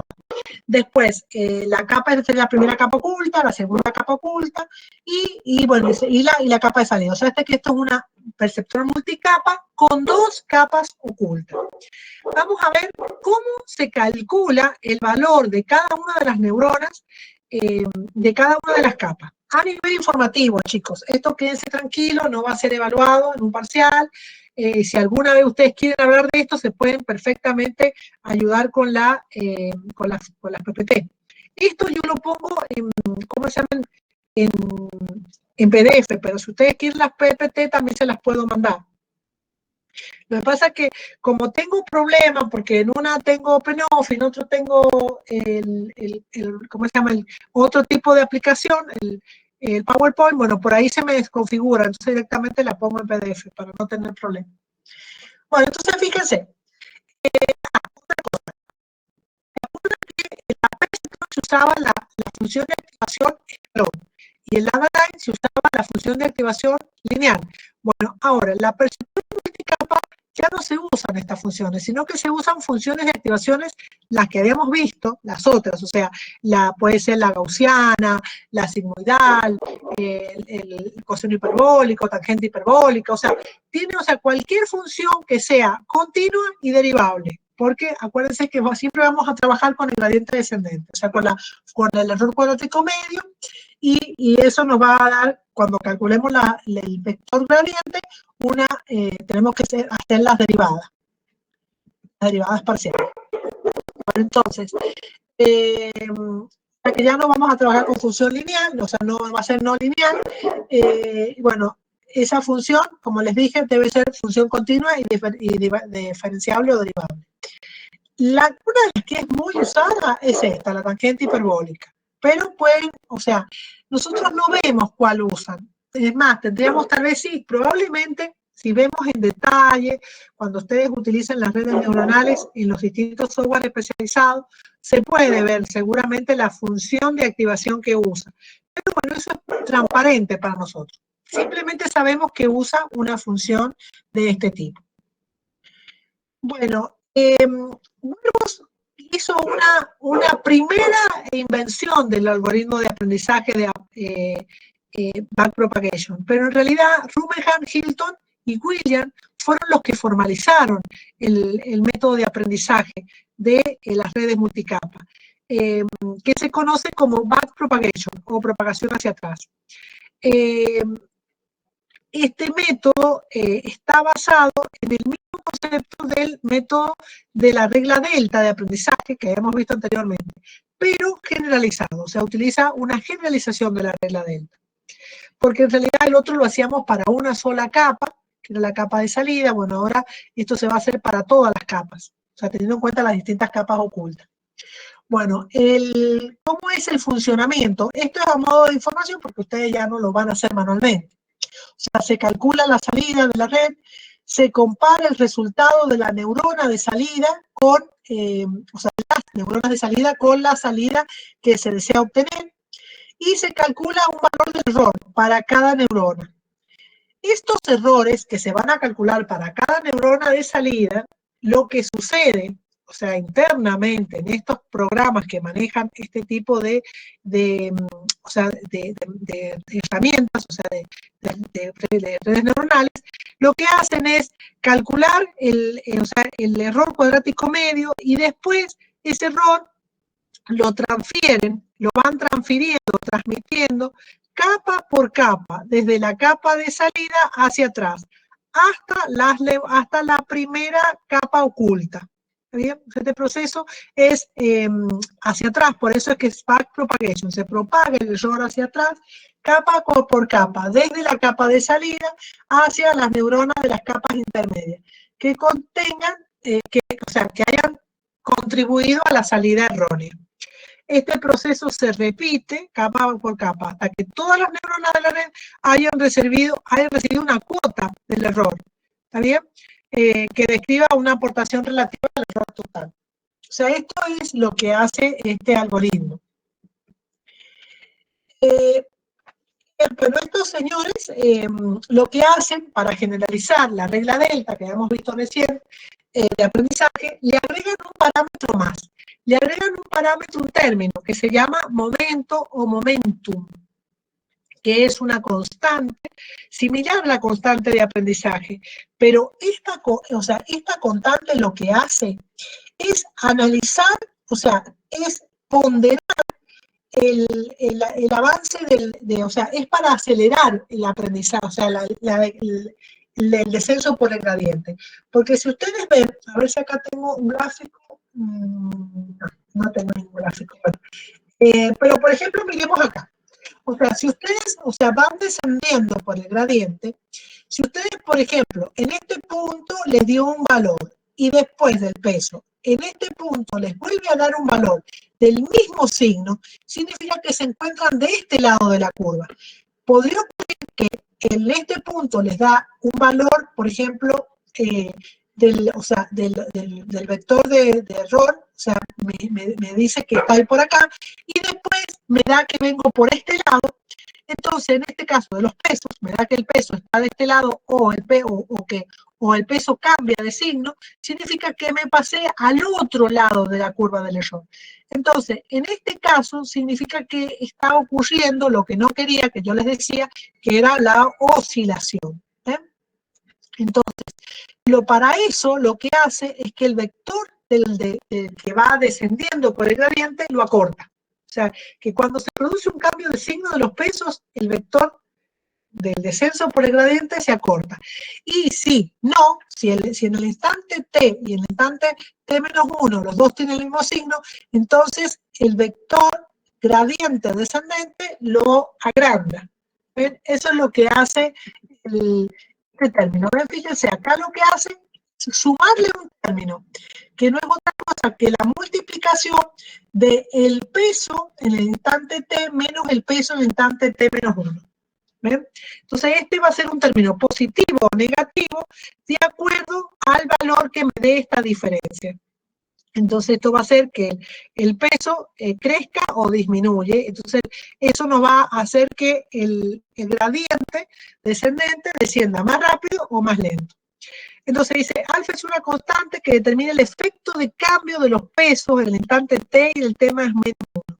Después, la capa sería la primera capa oculta, la segunda capa oculta, bueno, la capa de salida. O sea, que esto es una perceptor multicapa con dos capas ocultas. Vamos a ver cómo se calcula el valor de cada una de las neuronas de cada una de las capas. A nivel informativo, chicos, esto quédense tranquilos, no va a ser evaluado en un parcial. Si alguna vez ustedes quieren hablar de esto, se pueden perfectamente ayudar con las PPT. Esto yo lo pongo en, ¿cómo se llaman? En PDF, pero si ustedes quieren las PPT también se las puedo mandar. Lo que pasa es que como tengo problemas, porque en una tengo OpenOffice, en otro tengo ¿cómo se llama? Otro tipo de aplicación, el PowerPoint, bueno, por ahí se me desconfigura, entonces directamente la pongo en PDF para no tener problemas. Bueno, entonces fíjense, otra cosa, en la PSP se usaba la función de activación escalón y en la Lagrange se usaba la función de activación lineal. Bueno, ahora, la percepción multicapa ya no se usan estas funciones, sino que se usan funciones de activaciones, las que habíamos visto, las otras, o sea, puede ser la gaussiana, la sigmoidal, el coseno hiperbólico, tangente hiperbólica, o sea, cualquier función que sea continua y derivable, porque acuérdense que siempre vamos a trabajar con el gradiente descendente, o sea, con el error cuadrático medio, y eso nos va a dar, cuando calculemos el vector gradiente, tenemos que hacer las derivadas parciales. Bueno, entonces, que ya no vamos a trabajar con función lineal, o sea, no va a ser no lineal. Bueno, esa función, como les dije, debe ser función continua y diferenciable o derivable. Una de las que es muy usada es esta, la tangente hiperbólica. Pero o sea, nosotros no vemos cuál usan. Es más, tendríamos tal vez sí, probablemente, si vemos en detalle, cuando ustedes utilicen las redes neuronales en los distintos software especializados, se puede ver seguramente la función de activación que usa. Pero bueno, eso es transparente para nosotros. Simplemente sabemos que usa una función de este tipo. Bueno, Burgos hizo una primera invención del algoritmo de aprendizaje de backpropagation, pero en realidad Rummenham, Hilton y Williams fueron los que formalizaron el método de aprendizaje de las redes multicapa, que se conoce como backpropagation o propagación hacia atrás. Este método está basado en el mismo concepto del método de la regla delta de aprendizaje que habíamos visto anteriormente, pero generalizado, o sea, utiliza una generalización de la regla delta. Porque en realidad el otro lo hacíamos para una sola capa, que era la capa de salida. Bueno, ahora esto se va a hacer para todas las capas, o sea, teniendo en cuenta las distintas capas ocultas. Bueno, ¿cómo es el funcionamiento? Esto es a modo de información porque ustedes ya no lo van a hacer manualmente. O sea, se calcula la salida de la red, se compara el resultado de la neurona de salida con, o sea, las neuronas de salida con la salida que se desea obtener, y se calcula un valor de error para cada neurona. Estos errores que se van a calcular para cada neurona de salida, lo que sucede, o sea, internamente en estos programas que manejan este tipo de herramientas, o sea, de redes neuronales, lo que hacen es calcular el error cuadrático medio, y después ese error lo van transfiriendo, transmitiendo capa por capa, desde la capa de salida hacia atrás, hasta la primera capa oculta. ¿Bien? Este proceso es hacia atrás, por eso es que es backpropagation, se propaga el error hacia atrás, capa por capa, desde la capa de salida hacia las neuronas de las capas intermedias, que contengan, que hayan contribuido a la salida errónea. este proceso se repite capa por capa hasta que todas las neuronas de la red hayan recibido una cuota del error, ¿está bien? Que describa una aportación relativa al error total. O sea, esto es lo que hace este algoritmo. Pero estos señores lo que hacen para generalizar la regla delta que hemos visto recién de aprendizaje, le agregan un parámetro más. Le agregan un parámetro, un término que se llama momento o momentum, que es una constante similar a la constante de aprendizaje. Pero esta constante lo que hace es analizar, o sea, es ponderar el avance o sea, es para acelerar el aprendizaje, o sea, el descenso por el gradiente. Porque si ustedes ven, a ver si acá tengo un gráfico, no tengo ningún gráfico, pero por ejemplo, miremos acá. O sea, si ustedes, van descendiendo por el gradiente, si ustedes, por ejemplo, en este punto les dio un valor y después del peso, en este punto les vuelve a dar un valor del mismo signo, significa que se encuentran de este lado de la curva. Podría ocurrir que en este punto les da un valor, por ejemplo, del vector de error, o sea, me dice que está ahí por acá, y después me da que vengo por este lado. Entonces, en este caso de los pesos, me da que el peso está de este lado o el peso cambia de signo, significa que me pasé al otro lado de la curva del error. Entonces, en este caso, significa que está ocurriendo lo que no quería, que yo les decía, que era la oscilación. Entonces, para eso lo que hace es que el vector que va descendiendo por el gradiente lo acorta. O sea, que cuando se produce un cambio de signo de los pesos, el vector del descenso por el gradiente se acorta. Y si en el instante t y en el instante t-1 los dos tienen el mismo signo, entonces el vector gradiente descendente lo agranda. ¿Ven? Eso es lo que hace este término. ¿Ven? Fíjense, acá lo que hace es sumarle un término, que no es otra cosa que la multiplicación del peso en el instante t menos el peso en el instante t-1. ¿Ven? Entonces este va a ser un término positivo o negativo de acuerdo al valor que me dé esta diferencia. Entonces esto va a hacer que el peso crezca o disminuye. Entonces eso nos va a hacer que el gradiente descendente descienda más rápido o más lento. Entonces dice, alfa es una constante que determina el efecto de cambio de los pesos en el instante t y el t más menos 1.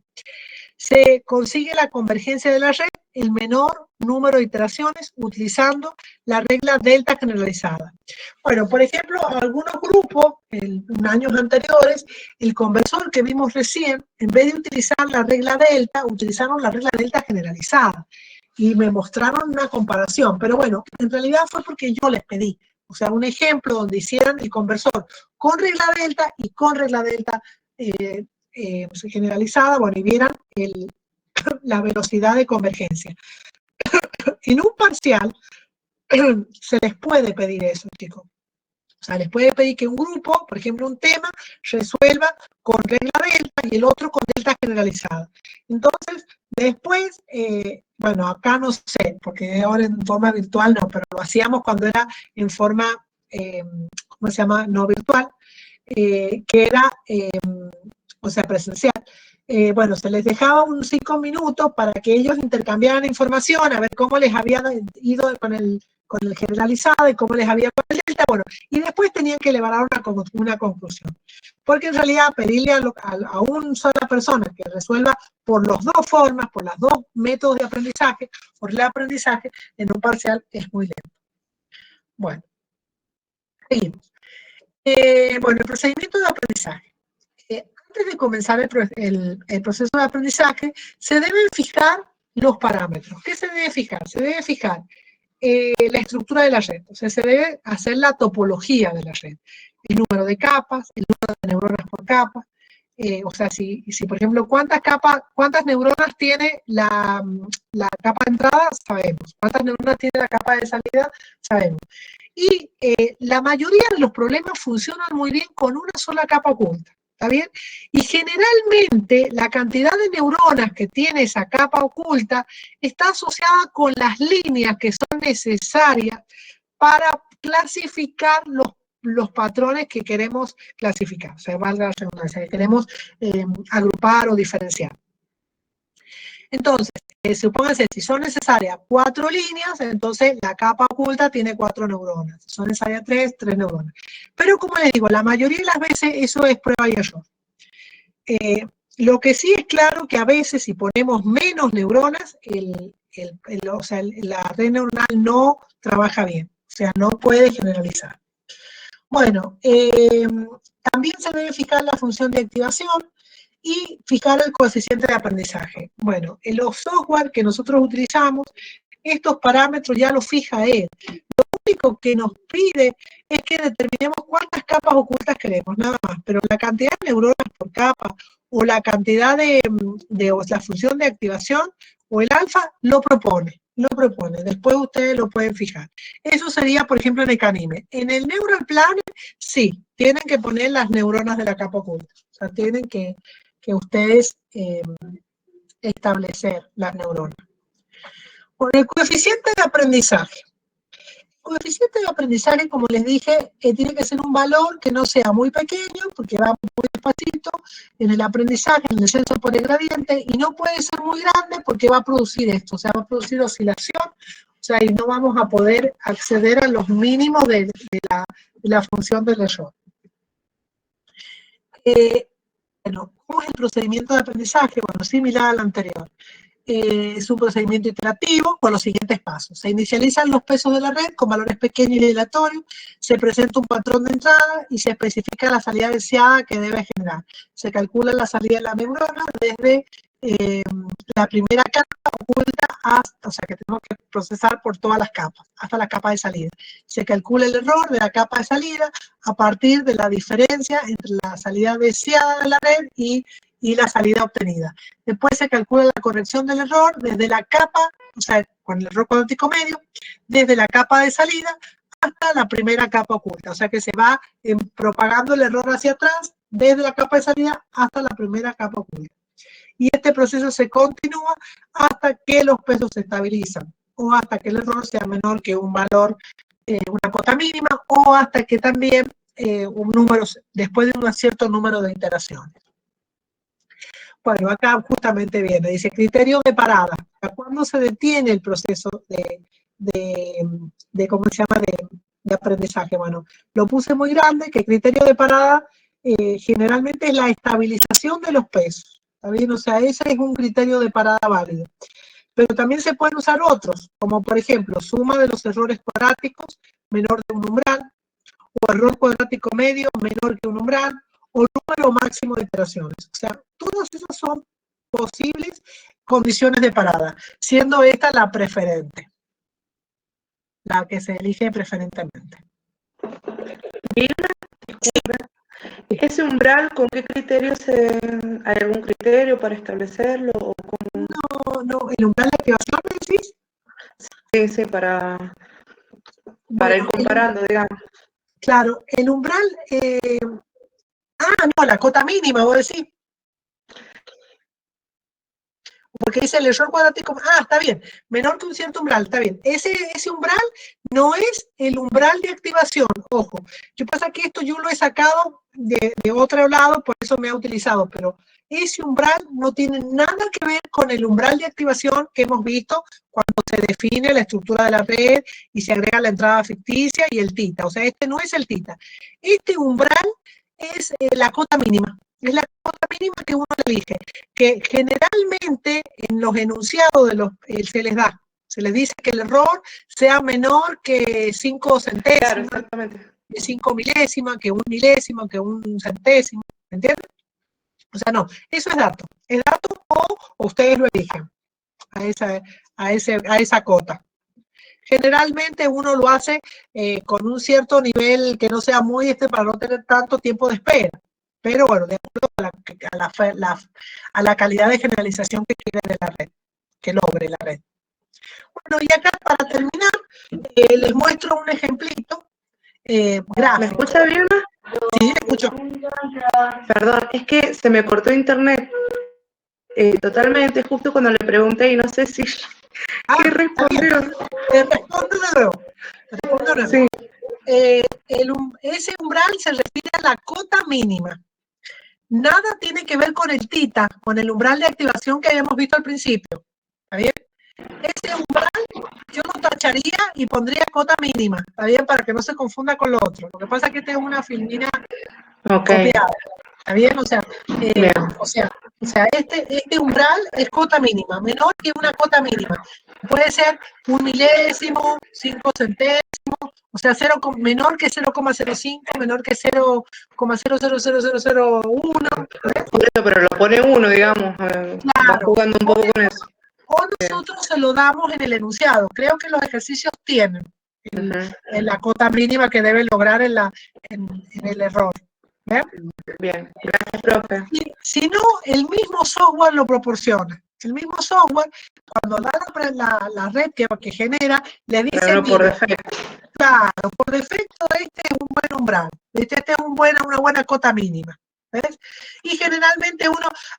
Se consigue la convergencia de la red, el menor número de iteraciones, utilizando la regla delta generalizada. Bueno, por ejemplo, algunos grupos, en años anteriores, el conversor que vimos recién, en vez de utilizar la regla delta, utilizaron la regla delta generalizada. Y me mostraron una comparación. Pero bueno, en realidad fue porque yo les pedí. O sea, un ejemplo donde hicieran el conversor con regla delta y con regla delta generalizada, bueno, y vieran la velocidad de convergencia. En un parcial se les puede pedir eso, chicos. O sea, les puede pedir que un grupo, por ejemplo, un tema, resuelva con regla delta y el otro con delta generalizada. Entonces, después, bueno, acá no sé, porque ahora en forma virtual no, pero lo hacíamos cuando era en forma, ¿cómo se llama? No virtual, que era, o sea, presencial. Bueno, se les dejaba unos 5 minutos para que ellos intercambiaran información, a ver cómo les había ido con el generalizado y cómo les había con el delta, bueno, y después tenían que elaborar una conclusión. Porque en realidad pedirle a una sola persona que resuelva por las dos formas, por los dos métodos de aprendizaje, por el aprendizaje, en un parcial es muy lento. Bueno, seguimos. Bueno, el procedimiento de aprendizaje. Antes de comenzar el proceso de aprendizaje, se deben fijar los parámetros. ¿Qué se debe fijar? Se debe fijar la estructura de la red. O sea, se debe hacer la topología de la red. El número de capas, el número de neuronas por capa. O sea, si por ejemplo, cuántas neuronas tiene la capa de entrada, sabemos. Cuántas neuronas tiene la capa de salida, sabemos. Y la mayoría de los problemas funcionan muy bien con una sola capa oculta. ¿Está bien? Y generalmente la cantidad de neuronas que tiene esa capa oculta está asociada con las líneas que son necesarias para clasificar los patrones que queremos clasificar, o sea, valga la redundancia, que queremos agrupar o diferenciar. Entonces, supóngase, si son necesarias 4 líneas, entonces la capa oculta tiene 4 neuronas. Si son necesarias 3 neuronas. Pero como les digo, la mayoría de las veces eso es prueba y error. Lo que sí es claro que a veces si ponemos menos neuronas, la red neuronal no trabaja bien. O sea, no puede generalizar. Bueno, también se debe fijar la función de activación y fijar el coeficiente de aprendizaje. Bueno, en los software que nosotros utilizamos, estos parámetros ya los fija él. Lo único que nos pide es que determinemos cuántas capas ocultas queremos, nada más. Pero la cantidad de neuronas por capa o la cantidad o la función de activación o el alfa lo propone. Después ustedes lo pueden fijar. Eso sería, por ejemplo, en el Canime. En el Neural Planner, sí, tienen que poner las neuronas de la capa oculta. O sea, tienen que ustedes establecer las neuronas. Por el coeficiente de aprendizaje. El coeficiente de aprendizaje, como les dije, tiene que ser un valor que no sea muy pequeño, porque va muy despacito en el aprendizaje, en el descenso por el gradiente, y no puede ser muy grande porque va a producir esto, o sea, va a producir oscilación, o sea, y no vamos a poder acceder a los mínimos de la función del error. Bueno, ¿cómo es el procedimiento de aprendizaje? Bueno, similar al anterior. Es un procedimiento iterativo con los siguientes pasos. Se inicializan los pesos de la red con valores pequeños y aleatorios, se presenta un patrón de entrada y se especifica la salida deseada que debe generar. Se calcula la salida de la neurona desde la primera capa oculta hasta, o sea, que tenemos que procesar por todas las capas, hasta la capa de salida. Se calcula el error de la capa de salida a partir de la diferencia entre la salida deseada de la red y la salida obtenida. Después se calcula la corrección del error desde la capa, o sea, con el error cuadrático medio, desde la capa de salida hasta la primera capa oculta. O sea que se va propagando el error hacia atrás desde la capa de salida hasta la primera capa oculta. Y este proceso se continúa hasta que los pesos se estabilizan o hasta que el error sea menor que un valor, una cota mínima, o hasta que también un número, después de un cierto número de iteraciones. Bueno, acá justamente viene, dice criterio de parada. ¿Cuándo se detiene el proceso ¿cómo se llama? De aprendizaje? Bueno, lo puse muy grande, que el criterio de parada generalmente es la estabilización de los pesos. ¿Está bien? O sea, ese es un criterio de parada válido. Pero también se pueden usar otros, como por ejemplo, suma de los errores cuadráticos menor de un umbral, o error cuadrático medio menor que un umbral, o número máximo de iteraciones. O sea, todas esas son posibles condiciones de parada, siendo esta la preferente, la que se elige preferentemente. Vilma, ¿ese umbral con qué criterio hay algún criterio para establecerlo? ¿O cómo? No, el umbral de activación, ¿decís? Sí, para ir comparando, digamos. Claro, el umbral, no, la cota mínima, vos decís. Porque dice el error cuadrático, está bien, menor que un cierto umbral, está bien. Ese umbral no es el umbral de activación, ojo. Yo pasa que esto yo lo he sacado de otro lado, por eso me ha utilizado, pero ese umbral no tiene nada que ver con el umbral de activación que hemos visto cuando se define la estructura de la red y se agrega la entrada ficticia y el tita. O sea, este no es el tita. Este umbral es la cota mínima. Es la cota mínima que uno elige, que generalmente en los enunciados se les da. Se les dice que el error sea menor que 5 centésimas, claro, exactamente, que 5 milésimas, que 1 milésimo, que 1 centésimo, ¿entienden? O sea, no, eso es dato o ustedes lo eligen a esa cota. Generalmente uno lo hace con un cierto nivel que no sea muy para no tener tanto tiempo de espera. Pero bueno, de acuerdo a la calidad de generalización que quiere de la red, que logre la red. Bueno, y acá para terminar, les muestro un ejemplito gráfico. ¿Me escucha, Vilma? Sí, escucho. Perdón, es que se me cortó internet totalmente justo cuando le pregunté y no sé si Ah, qué está bien. respondió. Te respondo de nuevo. Te respondo de nuevo. Sí, Ese umbral se refiere a la cota mínima. Nada tiene que ver con el tita, con el umbral de activación que habíamos visto al principio. ¿Está bien? Ese umbral yo lo tacharía y pondría cota mínima. ¿Está bien? Para que no se confunda con lo otro. Lo que pasa es que tengo una filmina ok, copiada. ¿Está bien? bien. Este umbral es cota mínima, menor que una cota mínima. Puede ser 1 milésimo, 5 centésimos, o sea, menor que 0,05, menor que 0,000001. Por eso, pero lo pone uno, digamos, va Claro. jugando un poco con eso. O nosotros se lo damos en el enunciado. Creo que los ejercicios tienen Ujú. en la cota mínima que deben lograr en el error. ¿Ven? Bien, gracias, profe. Si no, el mismo software lo proporciona. El mismo software, cuando da la red que genera, le dice, Pero no por mira, defecto. claro, por defecto este es un buen umbral, este es una buena cota mínima. ¿Ves? Y generalmente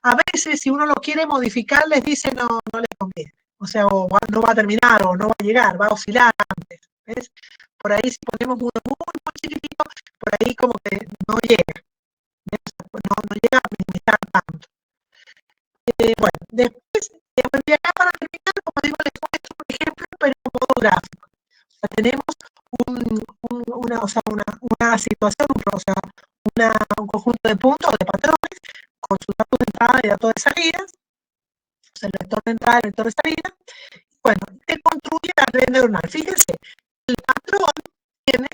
a veces, si uno lo quiere modificar, les dice no le conviene. O sea, no va a terminar, o no va a llegar, va a oscilar antes. ¿Ves? Por ahí, si ponemos uno muy chiquitito, por ahí como que no llega. No llega a minimizar tanto. Bueno, después, de acá para terminar, como digo, les muestro un ejemplo, pero en modo gráfico. O sea, tenemos una situación, un conjunto de puntos, de patrones, con sus datos de entrada y datos de salida, o sea, el vector de entrada y el vector de salida. Bueno, se construye la red neuronal. Fíjense, el patrón tiene,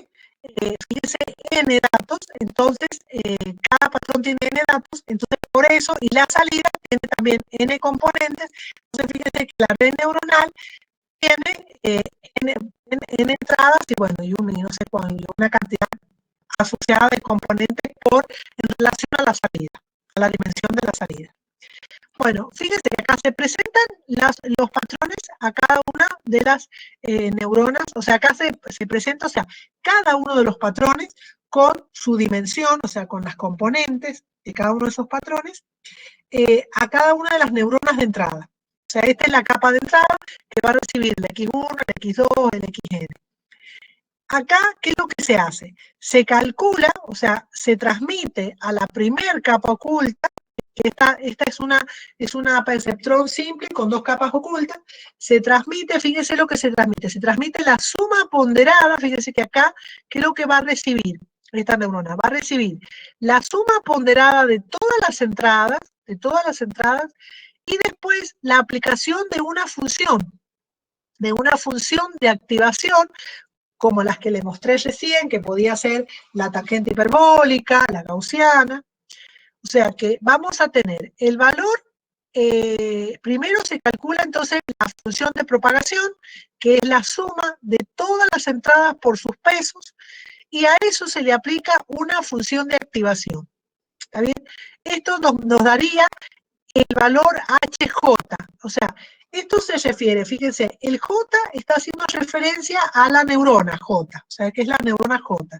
fíjense, n datos, entonces cada patrón tiene n datos, entonces por eso, y la salida tiene también n componentes, entonces fíjense que la red neuronal tiene n entradas y bueno, y no sé cuál, una cantidad asociada de componentes en relación a la salida, a la dimensión de la salida. Bueno, fíjense que acá se presentan los patrones a cada una de las neuronas, o sea, acá se presenta, o sea, cada uno de los patrones con su dimensión, o sea, con las componentes de cada uno de esos patrones, a cada una de las neuronas de entrada. O sea, esta es la capa de entrada que va a recibir el X1, el X2, el XN. Acá, ¿qué es lo que se hace? Se calcula, o sea, se transmite a la primer capa oculta. Esta es una perceptrón simple con dos capas ocultas. Se transmite, fíjense lo que se transmite la suma ponderada, fíjense que acá, ¿qué es lo que va a recibir esta neurona? Va a recibir la suma ponderada de todas las entradas, y después la aplicación de una función de activación, como las que le mostré recién, que podía ser la tangente hiperbólica, la gaussiana. O sea que vamos a tener el valor, primero se calcula entonces la función de propagación, que es la suma de todas las entradas por sus pesos, y a eso se le aplica una función de activación. ¿Está bien? Esto nos daría el valor HJ, o sea, esto se refiere, fíjense, el J está haciendo referencia a la neurona J, o sea, que es la neurona J,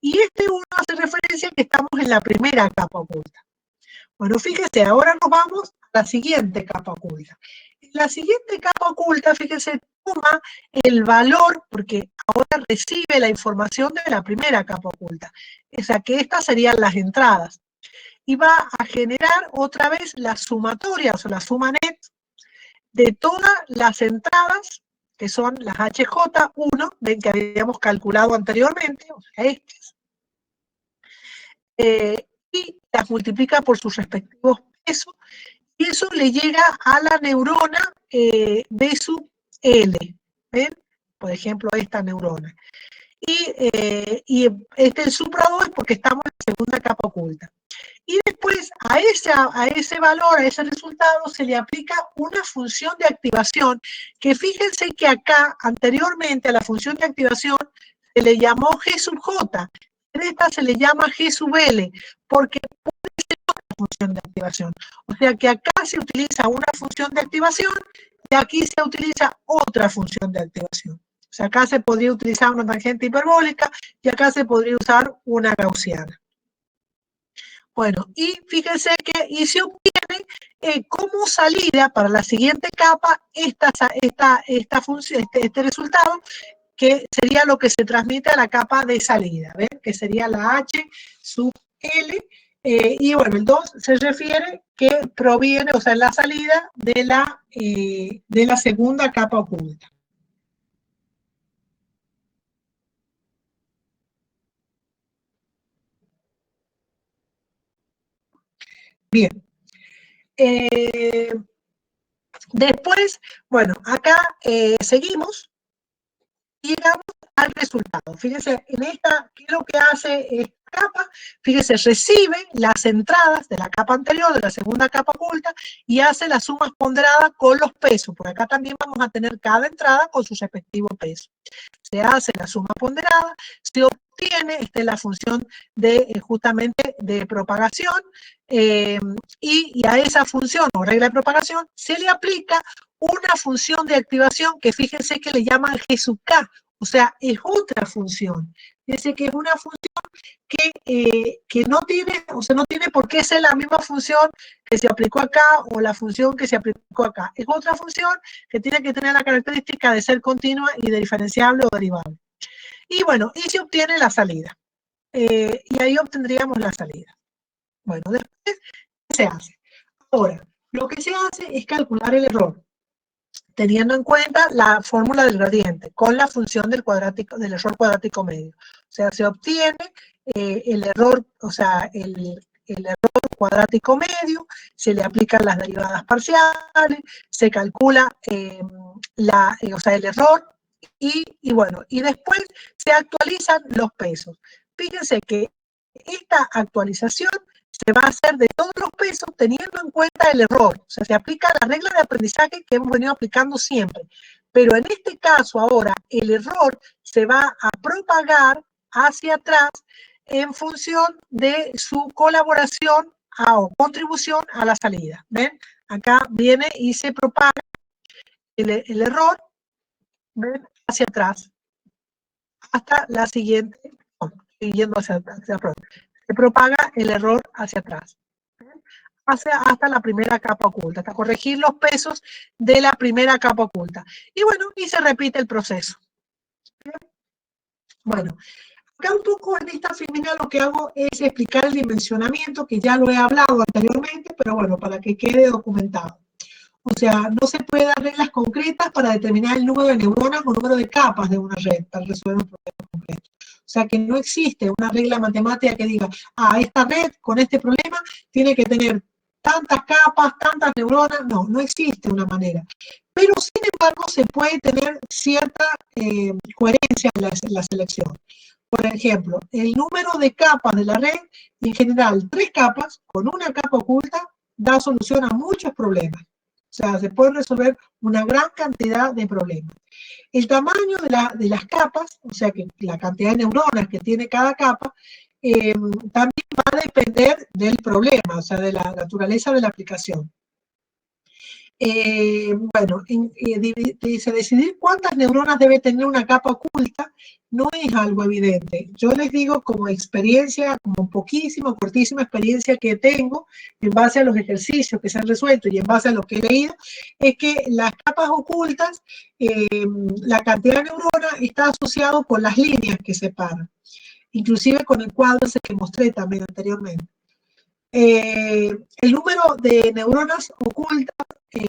y este 1 hace referencia a que estamos en la primera capa oculta. Bueno, fíjense, ahora nos vamos a la siguiente capa oculta. En la siguiente capa oculta, fíjense, toma el valor, porque ahora recibe la información de la primera capa oculta, o sea, que estas serían las entradas. Y va a generar otra vez la sumatoria, o sea, la suma net de todas las entradas, que son las HJ1, ven que habíamos calculado anteriormente, o sea, estas, y las multiplica por sus respectivos pesos, y eso le llega a la neurona B sub L, ¿ven? Por ejemplo, esta neurona. Y el supra 2 es porque estamos en la segunda capa oculta. Y después a ese valor, a ese resultado, se le aplica una función de activación, que fíjense que acá, anteriormente a la función de activación, se le llamó G sub J. En esta se le llama G sub L, porque puede ser otra función de activación. O sea que acá se utiliza una función de activación y aquí se utiliza otra función de activación. O sea, acá se podría utilizar una tangente hiperbólica y acá se podría usar una gaussiana. Bueno, y fíjense que y se obtiene como salida para la siguiente capa esta función, este resultado, que sería lo que se transmite a la capa de salida, ¿ven? Que sería la H sub L, y bueno, el 2 se refiere que proviene, o sea, la salida de la segunda capa oculta. Bien. Después, bueno, acá seguimos y llegamos al resultado. Fíjense, en esta, ¿qué es lo que hace esta capa? Fíjense, recibe las entradas de la capa anterior, de la segunda capa oculta, y hace las sumas ponderadas con los pesos. Por acá también vamos a tener cada entrada con su respectivo peso. Se hace la suma ponderada, se obtiene la función de justamente de propagación, y a esa función o regla de propagación se le aplica una función de activación que fíjense que le llaman G sub K, o sea, es otra función. Fíjense que es una función que no tiene, o sea, no tiene por qué ser la misma función que se aplicó acá o la función que se aplicó acá. Es otra función que tiene que tener la característica de ser continua y de diferenciable o derivable. Y bueno, y se obtiene la salida. Y ahí obtendríamos la salida. Bueno, después, ¿qué se hace? Ahora, lo que se hace es calcular el error, teniendo en cuenta la fórmula del gradiente con la función del error cuadrático medio. O sea, se obtiene el error, o sea, el error cuadrático medio, se le aplican las derivadas parciales, se calcula o sea, el error y bueno, y después se actualizan los pesos. Fíjense que esta actualización se va a hacer de todos los pesos teniendo en cuenta el error. O sea, se aplica la regla de aprendizaje que hemos venido aplicando siempre. Pero en este caso ahora el error se va a propagar hacia atrás en función de su colaboración o contribución a la salida. ¿Ven? Acá viene y se propaga el error, ¿ven? Hacia atrás hasta la siguiente, yendo hacia atrás. Se propaga el error hacia atrás, hasta la primera capa oculta, hasta corregir los pesos de la primera capa oculta. Y bueno, y se repite el proceso. Bueno, acá un poco en esta filmina lo que hago es explicar el dimensionamiento, que ya lo he hablado anteriormente, pero bueno, para que quede documentado. O sea, no se puede dar reglas concretas para determinar el número de neuronas o número de capas de una red para resolver un problema concreto. O sea, que no existe una regla matemática que diga, esta red con este problema tiene que tener tantas capas, tantas neuronas. No, no existe una manera. Pero, sin embargo, se puede tener cierta coherencia en la selección. Por ejemplo, el número de capas de la red, en general, 3 capas con una capa oculta, da solución a muchos problemas. O sea, se puede resolver una gran cantidad de problemas. El tamaño de las capas, o sea, que la cantidad de neuronas que tiene cada capa, también va a depender del problema, o sea, de la naturaleza de la aplicación. Bueno, dice, decidir cuántas neuronas debe tener una capa oculta no es algo evidente. Yo les digo como experiencia, como poquísima, cortísima experiencia que tengo en base a los ejercicios que se han resuelto y en base a lo que he leído, es que las capas ocultas, la cantidad de neuronas está asociado con las líneas que separan, inclusive con el cuadro ese que mostré también anteriormente. El número de neuronas ocultas, el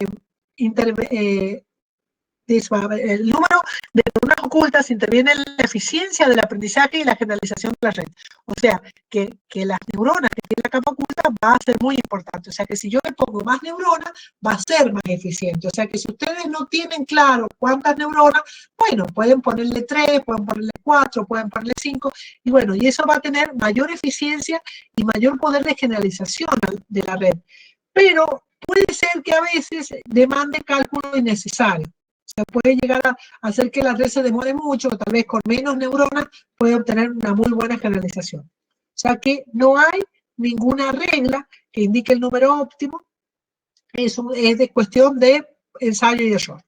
número de neuronas ocultas interviene en la eficiencia del aprendizaje y la generalización de la red. O sea, que las neuronas que tiene la capa oculta va a ser muy importante. O sea, que si yo le pongo más neuronas, va a ser más eficiente. O sea, que si ustedes no tienen claro cuántas neuronas, bueno, pueden ponerle 3, pueden ponerle 4, pueden ponerle 5, y bueno, y eso va a tener mayor eficiencia y mayor poder de generalización de la red. Pero puede ser que a veces demande cálculo innecesario. O sea, puede llegar a hacer que la red se demore mucho, o tal vez con menos neuronas puede obtener una muy buena generalización. O sea que no hay ninguna regla que indique el número óptimo, es de cuestión de ensayo y error.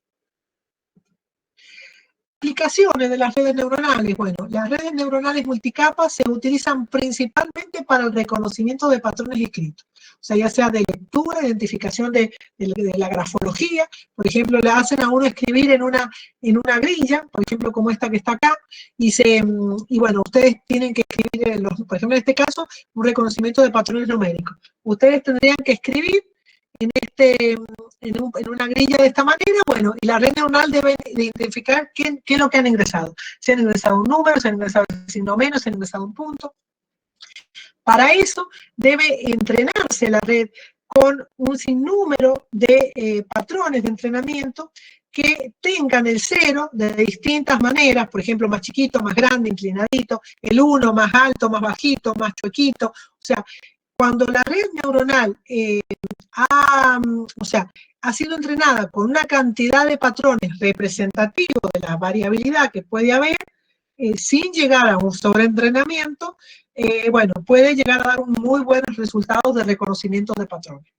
Aplicaciones de las redes neuronales. Bueno, las redes neuronales multicapas se utilizan principalmente para el reconocimiento de patrones escritos. O sea, ya sea de lectura, identificación de la grafología. Por ejemplo, le hacen a uno escribir en una grilla, por ejemplo, como esta que está acá, y bueno, ustedes tienen que escribir, por ejemplo, en este caso, un reconocimiento de patrones numéricos. Ustedes tendrían que escribir en una grilla de esta manera, bueno, y la red neuronal debe identificar qué es lo que han ingresado. Si han ingresado un número, si han ingresado un signo menos, si han ingresado un punto. Para eso debe entrenarse la red con un sinnúmero de patrones de entrenamiento que tengan el 0 de distintas maneras, por ejemplo, más chiquito, más grande, inclinadito, el 1 más alto, más bajito, más chuequito. O sea, cuando la red neuronal ha sido entrenada con una cantidad de patrones representativos de la variabilidad que puede haber, sin llegar a un sobreentrenamiento, bueno, puede llegar a dar muy buenos resultados de reconocimiento de patrones.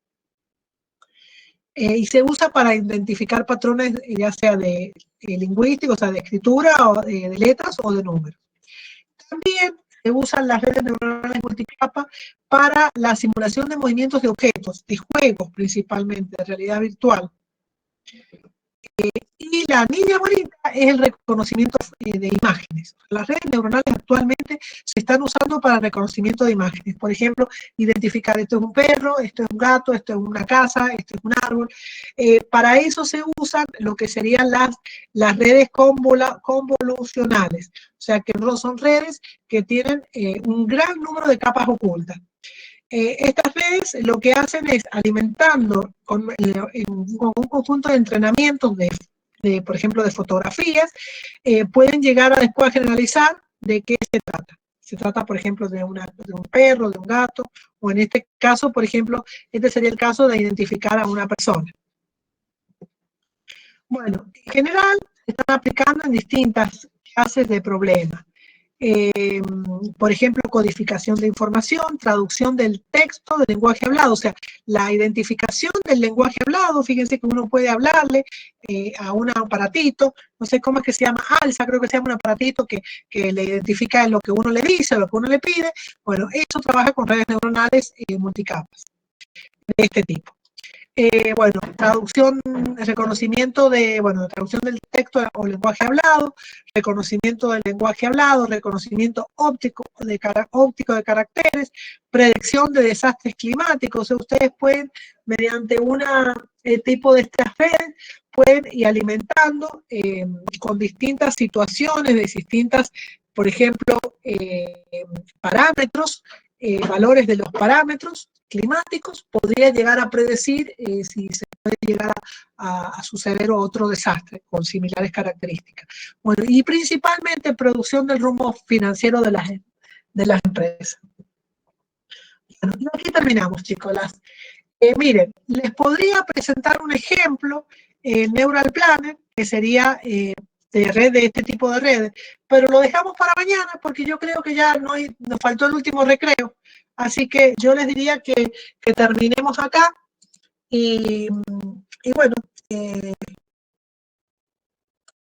Y se usa para identificar patrones, ya sea de lingüísticos, o sea, de escritura, o de letras o de números. También se usan las redes neuronales multicapa para la simulación de movimientos de objetos, de juegos principalmente, de realidad virtual. Y la niña bonita es el reconocimiento de imágenes. Las redes neuronales actualmente se están usando para reconocimiento de imágenes. Por ejemplo, identificar esto es un perro, esto es un gato, esto es una casa, esto es un árbol. Para eso se usan lo que serían las redes convolucionales. O sea, que no son redes que tienen un gran número de capas ocultas. Estas redes lo que hacen es alimentando con un conjunto de entrenamientos por ejemplo, de fotografías, pueden llegar a después generalizar de qué se trata. Se trata, por ejemplo, de un perro, de un gato, o en este caso, por ejemplo, este sería el caso de identificar a una persona. Bueno, en general, se están aplicando en distintas clases de problemas. Por ejemplo, codificación de información, traducción del texto del lenguaje hablado, o sea, la identificación del lenguaje hablado. Fíjense que uno puede hablarle a un aparatito, no sé cómo es que se llama, ALSA, creo que se llama un aparatito que le identifica lo que uno le dice, lo que uno le pide. Bueno, eso trabaja con redes neuronales multicapas de este tipo. Bueno, traducción, reconocimiento traducción del texto o lenguaje hablado, reconocimiento del lenguaje hablado, reconocimiento óptico de caracteres, predicción de desastres climáticos. O sea, ustedes pueden, mediante tipo de estas redes, pueden ir alimentando con distintas situaciones, de distintas, por ejemplo, parámetros, valores de los parámetros climáticos, podría llegar a predecir si se puede llegar a suceder otro desastre con similares características. Bueno, y principalmente producción del rumbo financiero de las empresas. Bueno, y aquí terminamos, chicos. Miren, les podría presentar un ejemplo, Neural Planner, que sería de red de este tipo de redes, pero lo dejamos para mañana porque yo creo que ya nos faltó el último recreo. Así que yo les diría que terminemos acá y bueno,